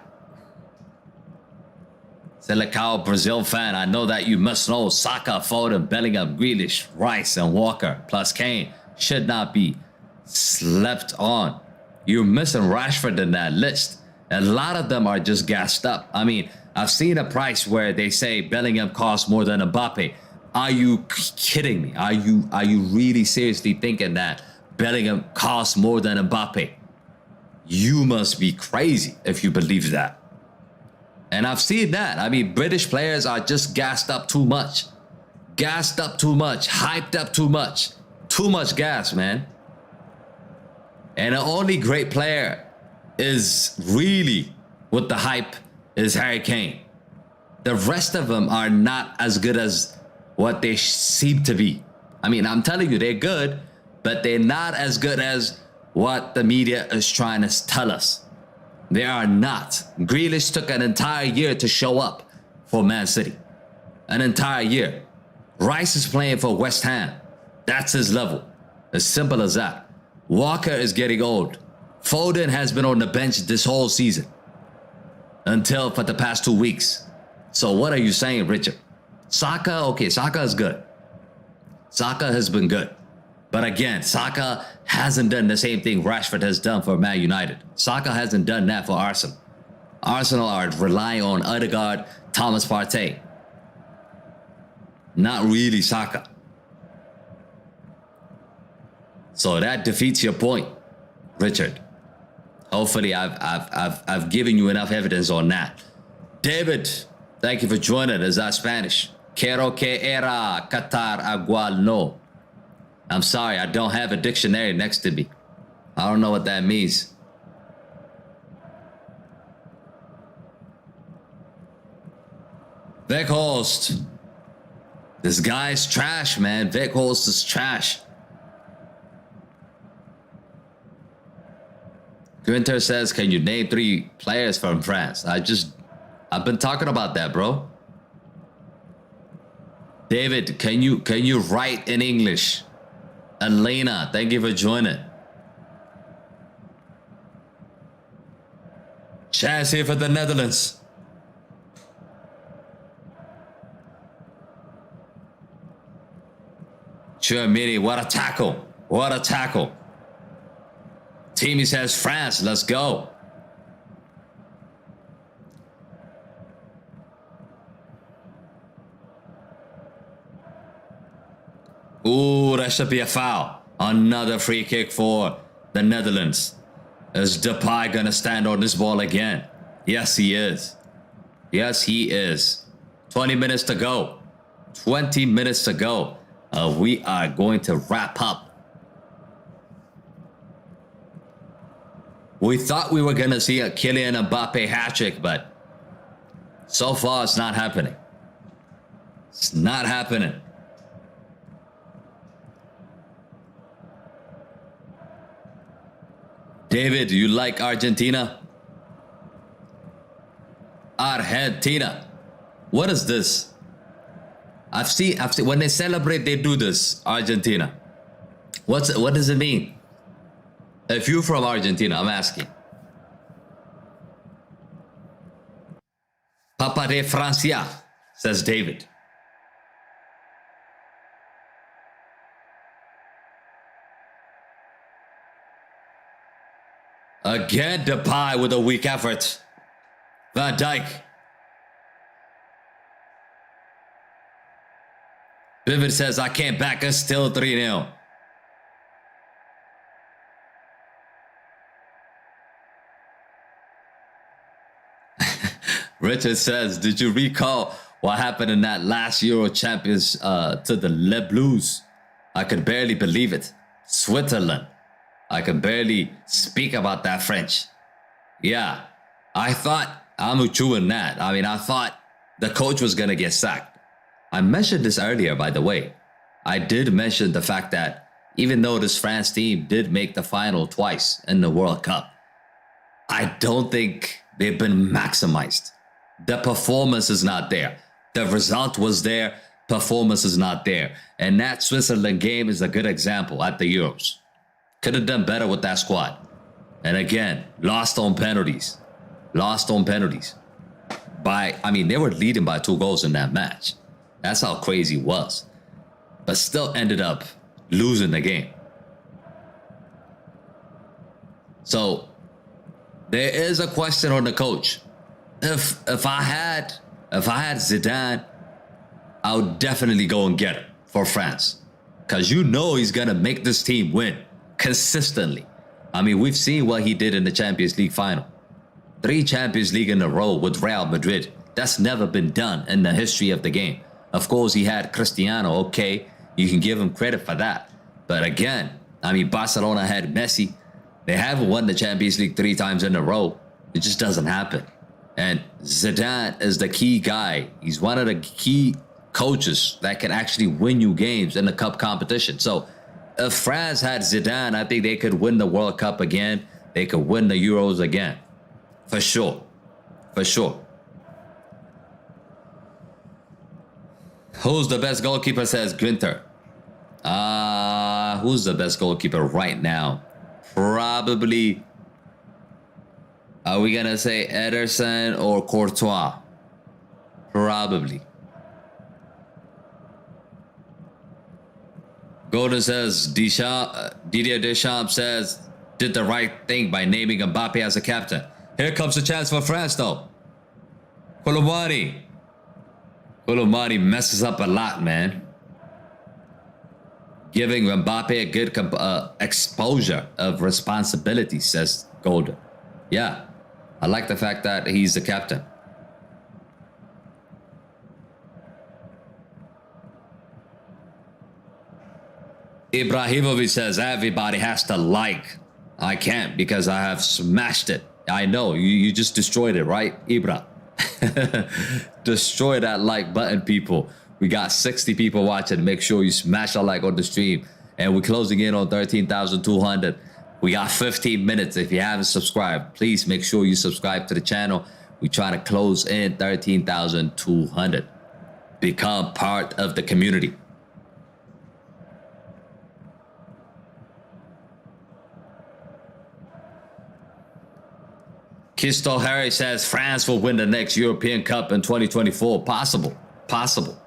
Brazil fan. I know that you must know Saka, Foden, Bellingham, Grealish, Rice, and Walker, plus Kane should not be slept on. You're missing Rashford in that list. A lot of them are just gassed up. I mean, I've seen a price where they say Bellingham costs more than Mbappe. Are you kidding me? Are you really seriously thinking that Bellingham costs more than Mbappe? You must be crazy if you believe that. And I've seen that. I mean, British players are just gassed up too much. Gassed up too much. Hyped up too much. Too much gas, man. And the only great player is really with the hype is Harry Kane. The rest of them are not as good as what they seem to be. I mean, I'm telling you, they're good, but they're not as good as what the media is trying to tell us. They are not. Grealish took an entire year to show up for Man City. An entire year. Rice is playing for West Ham. That's his level. As simple as that. Walker is getting old. Foden has been on the bench this whole season. Until for the past 2 weeks. So what are you saying, Richard? Saka, okay, Saka is good. Saka has been good. But again, Saka hasn't done the same thing Rashford has done for Man United. Saka hasn't done that for Arsenal. Arsenal are relying on Odegaard, Thomas Partey. Not really Saka. So that defeats your point, Richard. Hopefully I've given you enough evidence on that. David, thank you for joining us. That's Spanish. Quiero que era Qatar igual no. I'm sorry, I don't have a dictionary next to me. I don't know what that means. Weghorst. This guy's trash, man. Weghorst is trash. Günther says, can you name 3 players from France? I've been talking about that, bro. David, can you write in English? Elena, thank you for joining. Chaz here for the Netherlands. Sure, Miri, what a tackle. What a tackle. Timmy says France, let's go. Ooh, that should be a foul. Another free kick for the Netherlands. Is Depay gonna stand on this ball again? Yes, he is. Yes, he is. 20 minutes to go. 20 minutes to go. We are going to wrap up. We thought we were gonna see a Kylian Mbappe hat-trick, but so far it's not happening. It's not happening. David, you like Argentina? Argentina. What is this? I've seen when they celebrate, they do this. Argentina. What does it mean? If you're from Argentina, I'm asking. Papa de Francia, says David. Again, Depay with a weak effort. Van Dijk. Vivid says, I can't back us, still 3-0. Richard says, did you recall what happened in that last Euro Champions to the Le Blues? I could barely believe it. Switzerland. I could barely speak about that French. Yeah, I thought, I'm with you in that. I mean, I thought the coach was going to get sacked. I mentioned this earlier, by the way. I did mention the fact that even though this France team did make the final twice in the World Cup, I don't think they've been maximized. The performance is not there. The result was there. Performance is not there. And that Switzerland game is a good example at the Euros. Could have done better with that squad. And again, lost on penalties. Lost on penalties. They were leading by 2 goals in that match. That's how crazy it was. But still ended up losing the game. So there is a question on the coach. If I had Zidane, I would definitely go and get him for France. Because you know he's going to make this team win. Consistently. I mean, we've seen what he did in the Champions League final. 3 Champions League in a row with Real Madrid. That's never been done in the history of the game. Of course, he had Cristiano. Okay, you can give him credit for that. But again, I mean, Barcelona had Messi. They haven't won the Champions League 3 times in a row. It just doesn't happen. And Zidane is the key guy. He's one of the key coaches that can actually win you games in the cup competition. So if France had Zidane, I think they could win the World Cup again. They could win the Euros again. For sure. For sure. Who's the best goalkeeper, says Günther. Who's the best goalkeeper right now? Probably, are we going to say Ederson or Courtois? Probably. Golden says, Didier Deschamps says, did the right thing by naming Mbappe as a captain. Here comes the chance for France, though. Colomani messes up a lot, man. Giving Mbappe a good exposure of responsibility, says Golden. Yeah, I like the fact that he's the captain. Ibrahimovic says, everybody has to like. I can't because I have smashed it. I know, you just destroyed it, right, Ibra? Destroy that like button, people. We got 60 people watching. Make sure you smash a like on the stream. And we're closing in on 13,200. We got 15 minutes. If you haven't subscribed, please make sure you subscribe to the channel. We're trying to close in 13,200. Become part of the community. Kisto Harry says France will win the next European Cup in 2024. Possible. Possible.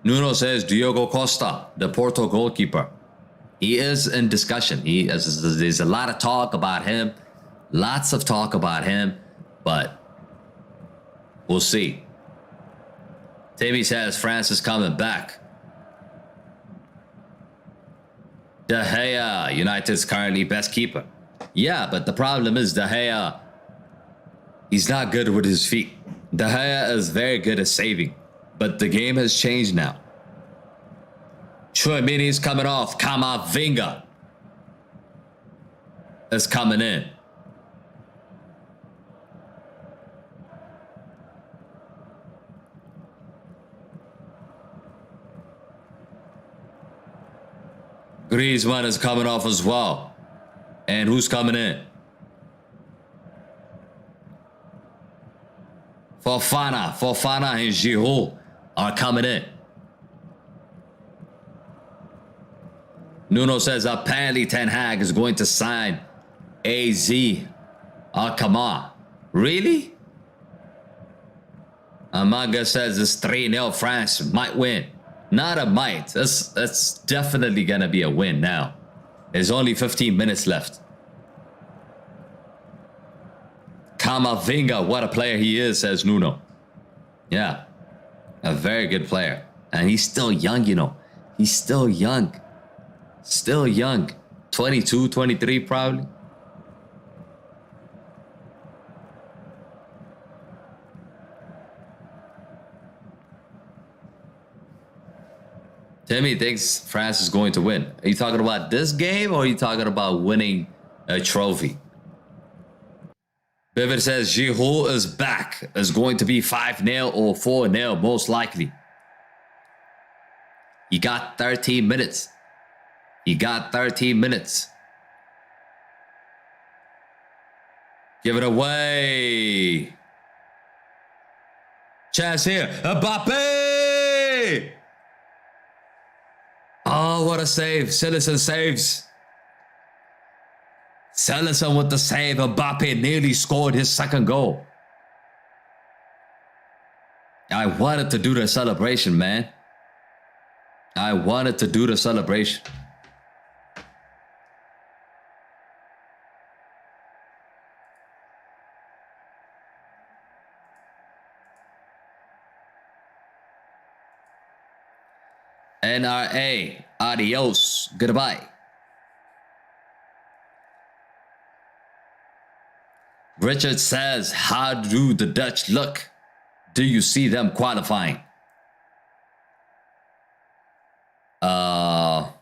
Nuno says Diogo Costa, the Porto goalkeeper. He is in discussion. There's a lot of talk about him. Lots of talk about him. But we'll see. Timmy says France is coming back. De Gea, United's currently best keeper. Yeah, but the problem is De Gea, he's not good with his feet. De Gea is very good at saving, but the game has changed now. Chouamini's coming off. Camavinga is coming in. Griezmann is coming off as well. And who's coming in? Fofana and Giroud are coming in. Nuno says apparently Ten Hag is going to sign AZ Alkmaar. Really? Amaga says it's 3-0 France might win. Not a might. That's definitely gonna be a win now. There's only 15 minutes left. Camavinga, what a player he is, says Nuno. Yeah, a very good player. And he's still young, you know. He's still young. Still young. 22, 23 probably. Timmy thinks France is going to win. Are you talking about this game or are you talking about winning a trophy? Vivid says Giroud is back. It's going to be 5-0 or 4-0 most likely. He got 13 minutes. He got 13 minutes. Give it away. Chance here. Mbappe! Oh, what a save. Citizen saves. Citizen with the save. Mbappe nearly scored his second goal. I wanted to do the celebration, man. I wanted to do the celebration. NRA, adios, goodbye. Richard says, how do the Dutch look? Do you see them qualifying? I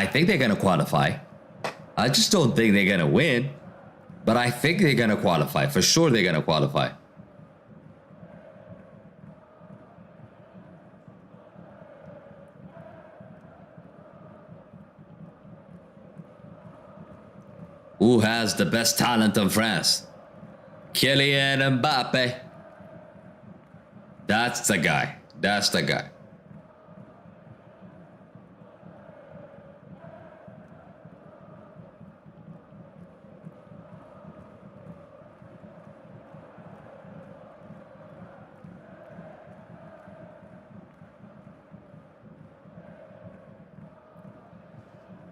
think they're going to qualify. I just don't think they're going to win. But I think they're going to qualify. For sure they're going to qualify. Who has the best talent in France? Kylian Mbappe. That's the guy. That's the guy.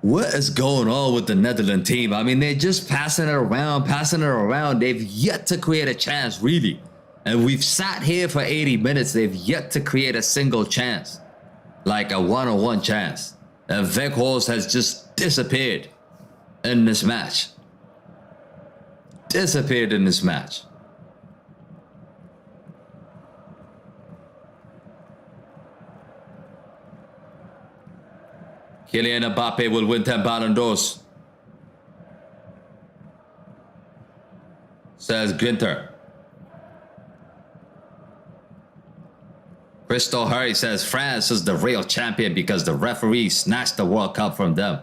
What is going on with the Netherlands team? I mean, they're just passing it around. They've yet to create a chance, really. And we've sat here for 80 minutes. They've yet to create a single chance. Like a one-on-one chance. And Weghorst has just disappeared in this match. Disappeared in this match. Kylian Mbappe will win 10 Ballon d'Ors, says Günther. Crystal Hurry says France is the real champion because the referee snatched the World Cup from them.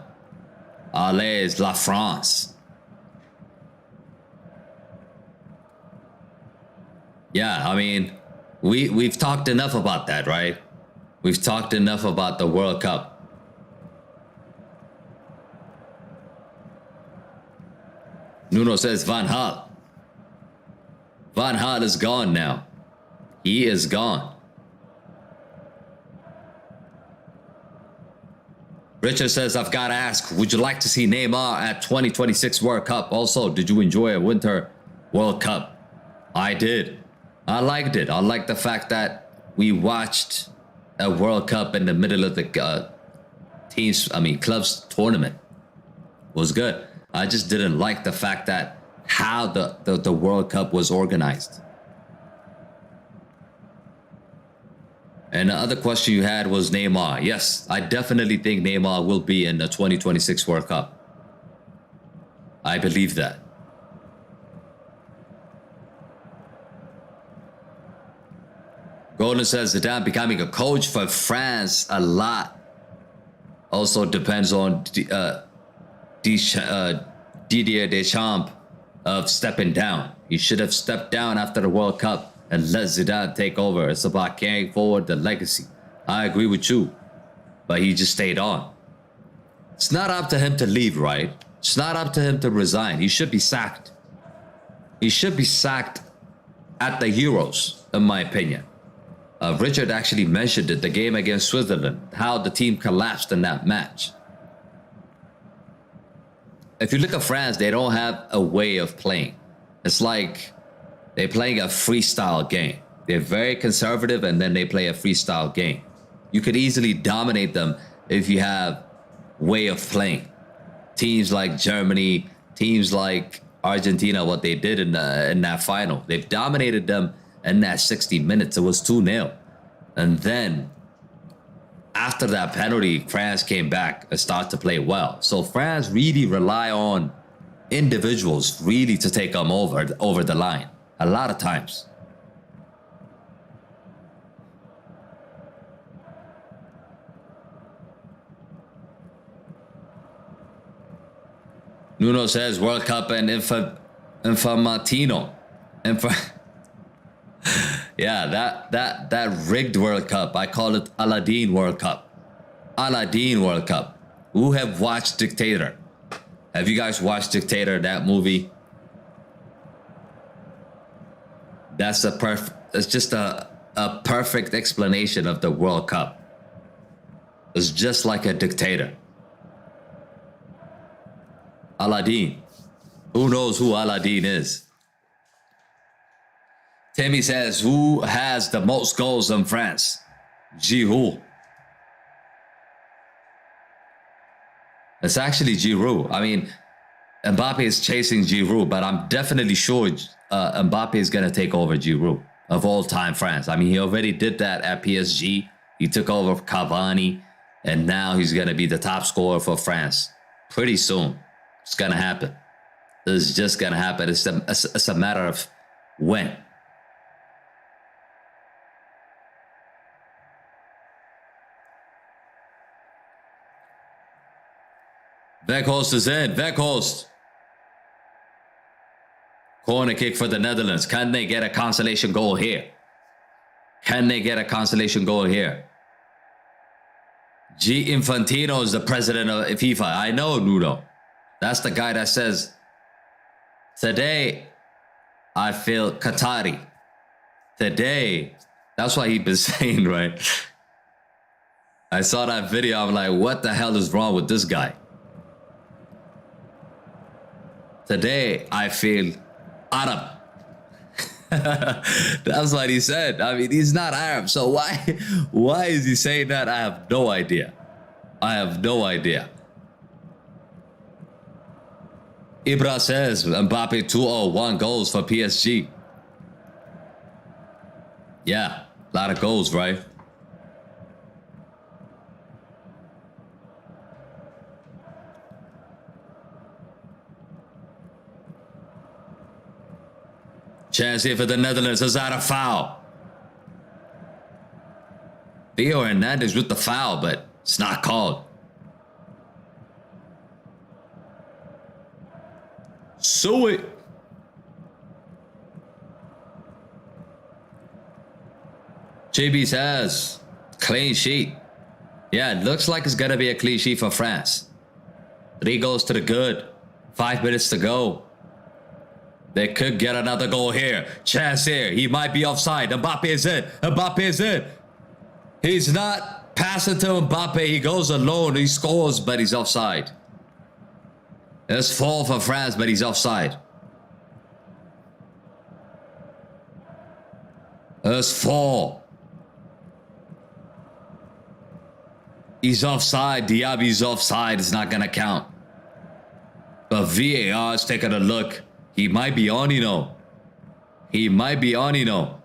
Allez, la France. Yeah, I mean, we've talked enough about that, right? We've talked enough about the World Cup. Nuno says Van Gaal. Van Gaal is gone now. He is gone. Richard says, I've got to ask, would you like to see Neymar at 2026 World Cup? Also, did you enjoy a Winter World Cup? I did. I liked it. I liked the fact that we watched a World Cup in the middle of the clubs tournament. It was good. I just didn't like the fact that how the World Cup was organized. And the other question you had was Neymar. Yes, I definitely think Neymar will be in the 2026 World Cup. I believe that. Golden says Zidane becoming a coach for France a lot. Also depends on Didier Deschamps of stepping down. He should have stepped down after the World Cup and let Zidane take over. It's about carrying forward the legacy. I agree with you, but he just stayed on. It's not up to him to leave, right? It's not up to him to resign. He should be sacked. He should be sacked at the Euros, in my opinion. Richard actually mentioned it, the game against Switzerland, how the team collapsed in that match. If you look at France, they don't have a way of playing. It's like they're playing a freestyle game. They're very conservative and then they play a freestyle game. You could easily dominate them if you have way of playing. Teams like Germany, teams like Argentina, what they did in that final. They've dominated them in that 60 minutes. It was 2-0. And then after that penalty, France came back and started to play well. So France really rely on individuals really to take them over the line a lot of times. Nuno says World Cup and Infantino. Yeah, that rigged World Cup. I call it Aladdin World Cup. Aladdin World Cup. Who have watched Dictator? Have you guys watched Dictator, that movie? That's it's just a perfect explanation of the World Cup. It's just like a dictator. Aladdin. Who knows who Aladdin is? Timmy says, who has the most goals in France? Giroud. It's actually Giroud. I mean, Mbappe is chasing Giroud, but I'm definitely sure Mbappe is going to take over Giroud of all time France. I mean, he already did that at PSG. He took over Cavani, and now he's going to be the top scorer for France pretty soon. It's going to happen. It's just going to happen. It's a matter of when. Weghorst is in. Weghorst. Corner kick for the Netherlands. Can they get a consolation goal here? Can they get a consolation goal here? G. Infantino is the president of FIFA. I know, Nuno. That's the guy that says, today, I feel Qatari. Today. That's what he's been saying, right? I saw that video. I'm like, what the hell is wrong with this guy? Today, I feel Arab. That's what he said. I mean, he's not Arab. So why is he saying that? I have no idea. I have no idea. Ibra says Mbappe 201 goals for PSG. Yeah, a lot of goals, right? Chance here for the Netherlands. Is that a foul? Theo Hernandez with the foul, but it's not called. So it. JB says clean sheet. Yeah, it looks like it's gonna be a clean sheet for France. 3 goals to the good. 5 minutes to go. They could get another goal here. Chance here. He might be offside. Mbappe is in. Mbappe is in. He's not passing to Mbappe. He goes alone. He scores, but he's offside. It's 4 for France, but he's offside. It's 4. He's offside. Diaby's offside. It's not going to count. But VAR is taking a look. He might be on, you know. He might be on, you know.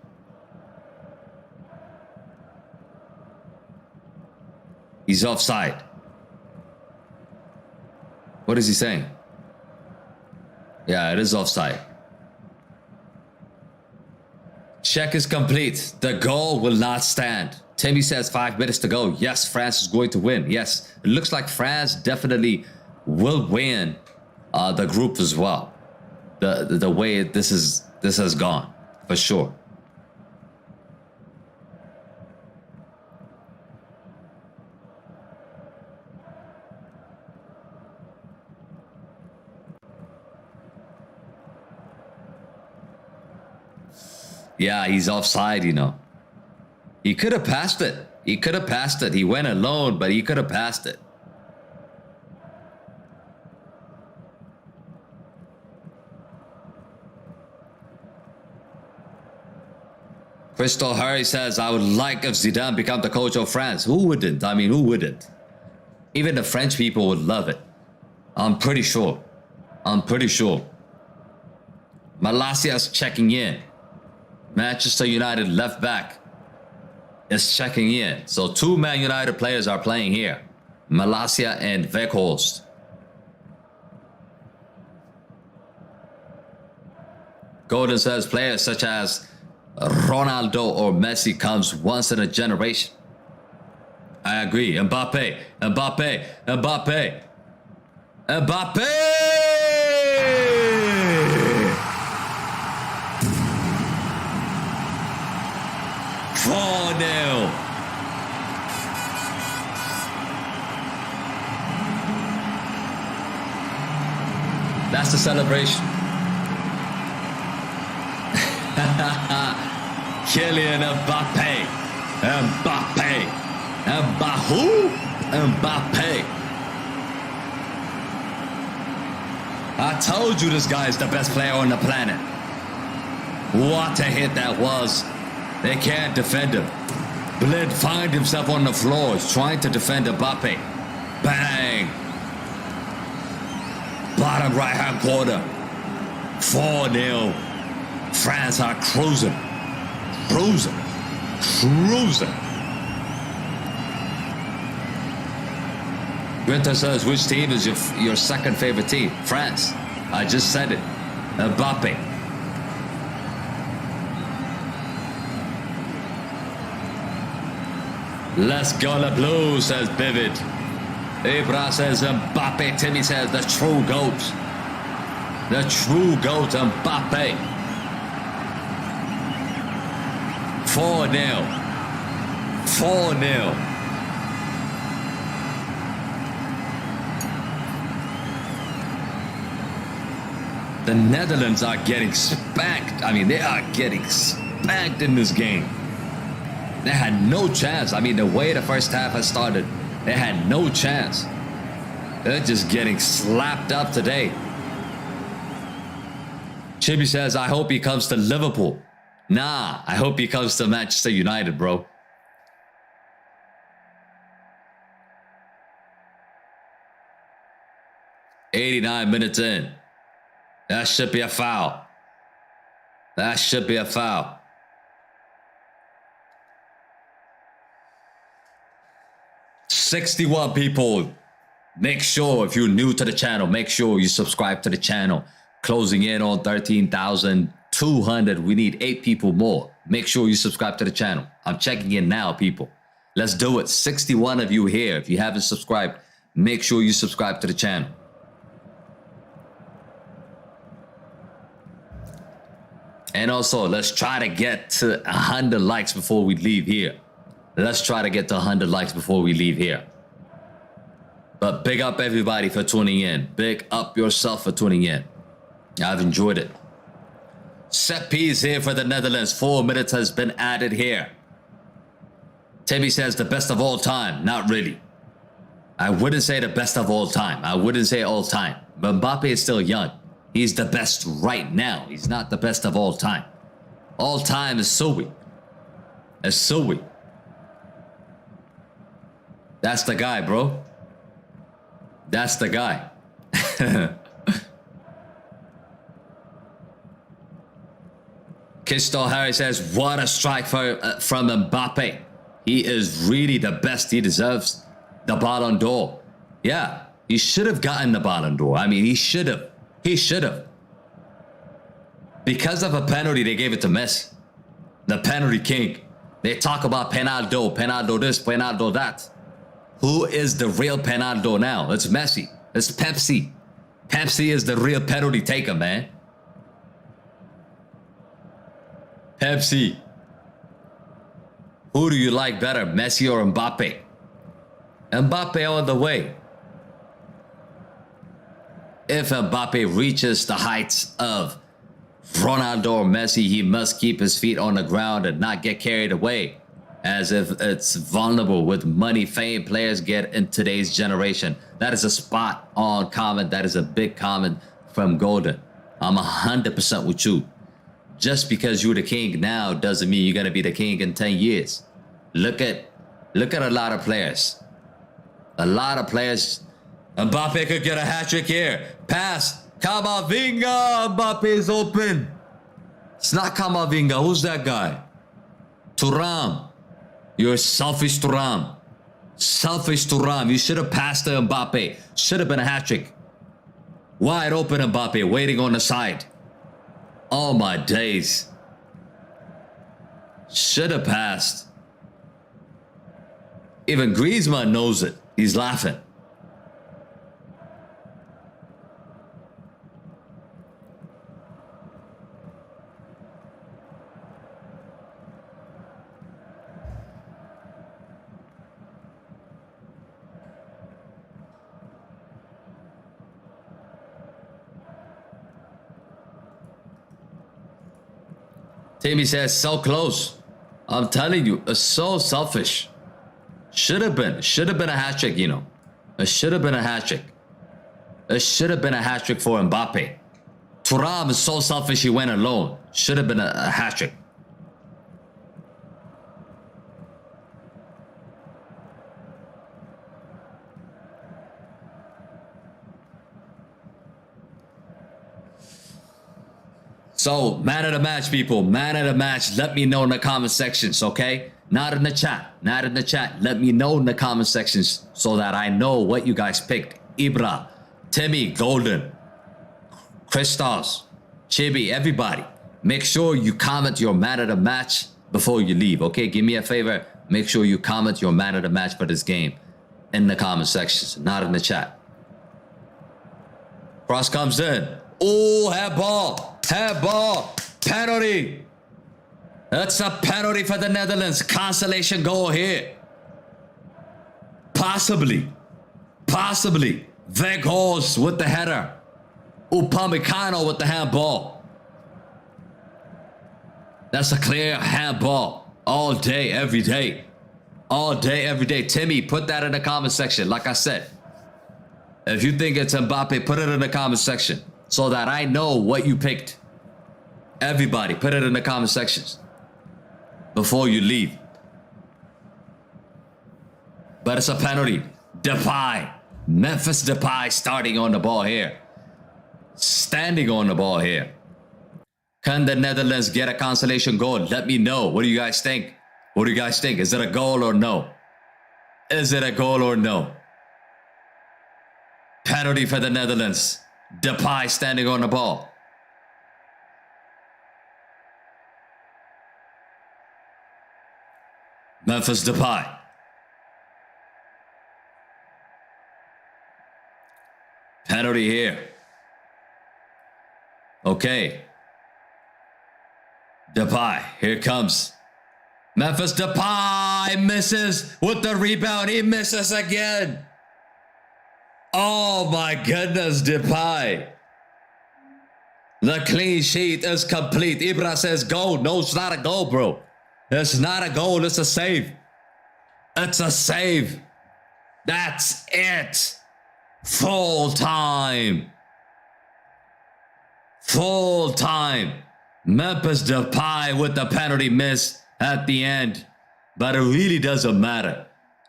He's offside. What is he saying? Yeah, it is offside. Check is complete. The goal will not stand. Timmy says 5 minutes to go. Yes, France is going to win. Yes, it looks like France definitely will win the group as well. The way this has gone, for sure. Yeah, he's offside, you know. He could have passed it. He could have passed it. He went alone, but he could have passed it. Crystal Harry says, I would like if Zidane become the coach of France. Who wouldn't? I mean, who wouldn't? Even the French people would love it. I'm pretty sure. I'm pretty sure. Malacia's checking in. Manchester United left back is checking in. So 2 Man United players are playing here. Malacia and Weghorst. Golden says players such as Ronaldo or Messi comes once in a generation. I agree. Mbappe. Mbappe. Mbappe. Mbappe! 4-0. That's the celebration. Kylian Mbappe. Mbappe. Mbappe. I told you this guy is the best player on the planet. What a hit that was. They can't defend him. Blind finds himself on the floor. He's trying to defend Mbappe. Bang. Bottom right hand corner. 4-0. France are cruising. Cruising. Cruising. Winter says, which team is your second favorite team? France. I just said it. Mbappe. Let's go Le Blue, says Vivid. Ibra says Mbappe. Timmy says the true GOAT. The true GOAT, Mbappe. 4-0. 4-0. The Netherlands are getting spanked. I mean, they are getting spanked in this game. They had no chance. I mean, the way the first half has started, they had no chance. They're just getting slapped up today. Chibi says, I hope he comes to Liverpool. Nah, I hope he comes to Manchester United, bro. "89 minutes in. That should be a foul. That should be a foul. "61 people. Make sure, if you're new to the channel, make sure you subscribe to the channel. Closing in on 13,200. We need 8 people more. Make sure you subscribe to the channel. I'm checking in now, people. Let's do it. 61 of you here. If you haven't subscribed, make sure you subscribe to the channel. And also, let's try to get to 100 likes before we leave here. Let's try to get to 100 likes before we leave here. But big up everybody for tuning in. Big up yourself for tuning in. I've enjoyed it. Set piece here for the Netherlands. 4 minutes has been added here. Timmy says the best of all time. Not really. I wouldn't say the best of all time. I wouldn't say all time. But Mbappe is still young. He's the best right now. He's not the best of all time. All time is Sui. It's Sui. That's the guy, bro. That's the guy. Crystal Harry says, what a strike from Mbappe. He is really the best. He deserves the Ballon d'Or. Yeah, he should have gotten the Ballon d'Or. I mean, he should have. He should have. Because of a penalty, they gave it to Messi. The penalty king. They talk about Penaldo, Penaldo this, Penaldo that. Who is the real Penaldo now? It's Messi. It's Pepsi. Pepsi is the real penalty taker, man. Pepsi. Who do you like better, Messi or Mbappe? Mbappe all the way. If Mbappe reaches the heights of Ronaldo or Messi, he must keep his feet on the ground and not get carried away as if it's vulnerable with money, fame players get in today's generation. That is a spot on comment. That is a big comment from Golden. I'm 100% with you. Just because you're the king now doesn't mean you're going to be the king in 10 years. Look at a lot of players. A lot of players. Mbappe could get a hat-trick here. Pass. Camavinga. Mbappe is open. It's not Camavinga. Who's that guy? Thuram. You're selfish, Thuram. Selfish, Thuram. You should have passed to Mbappe. Should have been a hat-trick. Wide open Mbappe waiting on the side. Oh my days. Should have passed. Even Griezmann knows it. He's laughing. Timmy says, so close. I'm telling you, it's so selfish. Should have been a hat-trick, you know. It should have been a hat-trick. It should have been a hat-trick for Mbappe. Thuram is so selfish he went alone. Should have been a hat-trick. So, man of the match, people. Man of the match. Let me know in the comment sections, okay? Not in the chat. Not in the chat. Let me know in the comment sections so that I know what you guys picked. Ibra, Timmy, Golden, Christos, Chibi, everybody. Make sure you comment your man of the match before you leave, okay? Give me a favor. Make sure you comment your man of the match for this game in the comment sections, not in the chat. Cross comes in. Oh, handball. Handball. Penalty. That's a penalty for the Netherlands. Consolation goal here. Possibly. Weghorst with the header. Upamecano with the handball. That's a clear handball. All day, every day. All day, every day. Timmy, put that in the comment section. Like I said, if you think it's Mbappe, put it in the comment section so that I know what you picked. Everybody, put it in the comment sections before you leave. But it's a penalty. Depay. Memphis Depay starting on the ball here. Standing on the ball here. Can the Netherlands get a consolation goal? Let me know. What do you guys think? What do you guys think? Is it a goal or no? Is it a goal or no? Penalty for the Netherlands. Depay standing on the ball. Memphis Depay. Penalty here. Okay. Depay, here comes. Memphis Depay misses with the rebound. He misses again. Oh my goodness, Depay. The clean sheet is complete. Ibra says goal. No, it's not a goal, bro. It's not a goal. It's a save. It's a save. That's it. Full time. Full time. Memphis Depay with the penalty miss at the end. But it really doesn't matter.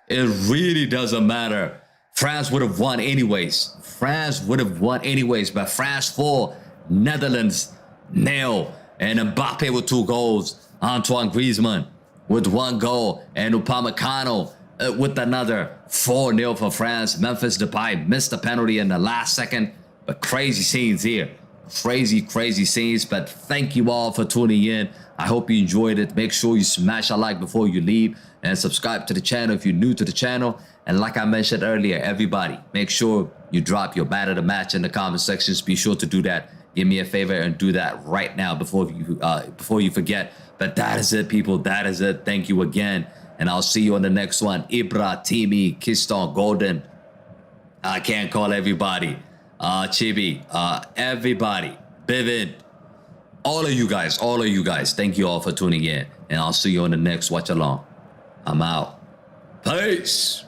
It really doesn't matter. France would have won anyways. France would have won anyways. But France 4, Netherlands 0. And Mbappe with 2 goals. Antoine Griezmann with 1 goal. And Upamecano with another. 4-0 for France. Memphis Depay missed a penalty in the last second. But crazy scenes here. Crazy scenes. But thank you all for tuning in. I hope you enjoyed it. Make sure you smash a like before you leave. And subscribe to the channel if you're new to the channel. And like I mentioned earlier, everybody, make sure you drop your man of the match in the comment sections. Be sure to do that. Give me a favor and do that right now before you forget. But that is it, people. That is it. Thank you again. And I'll see you on the next one. Ibra, Timi, Kiston, Golden. I can't call everybody. Chibi, everybody. Bivin. All of you guys. Thank you all for tuning in. And I'll see you on the next watch along. I'm out. Peace.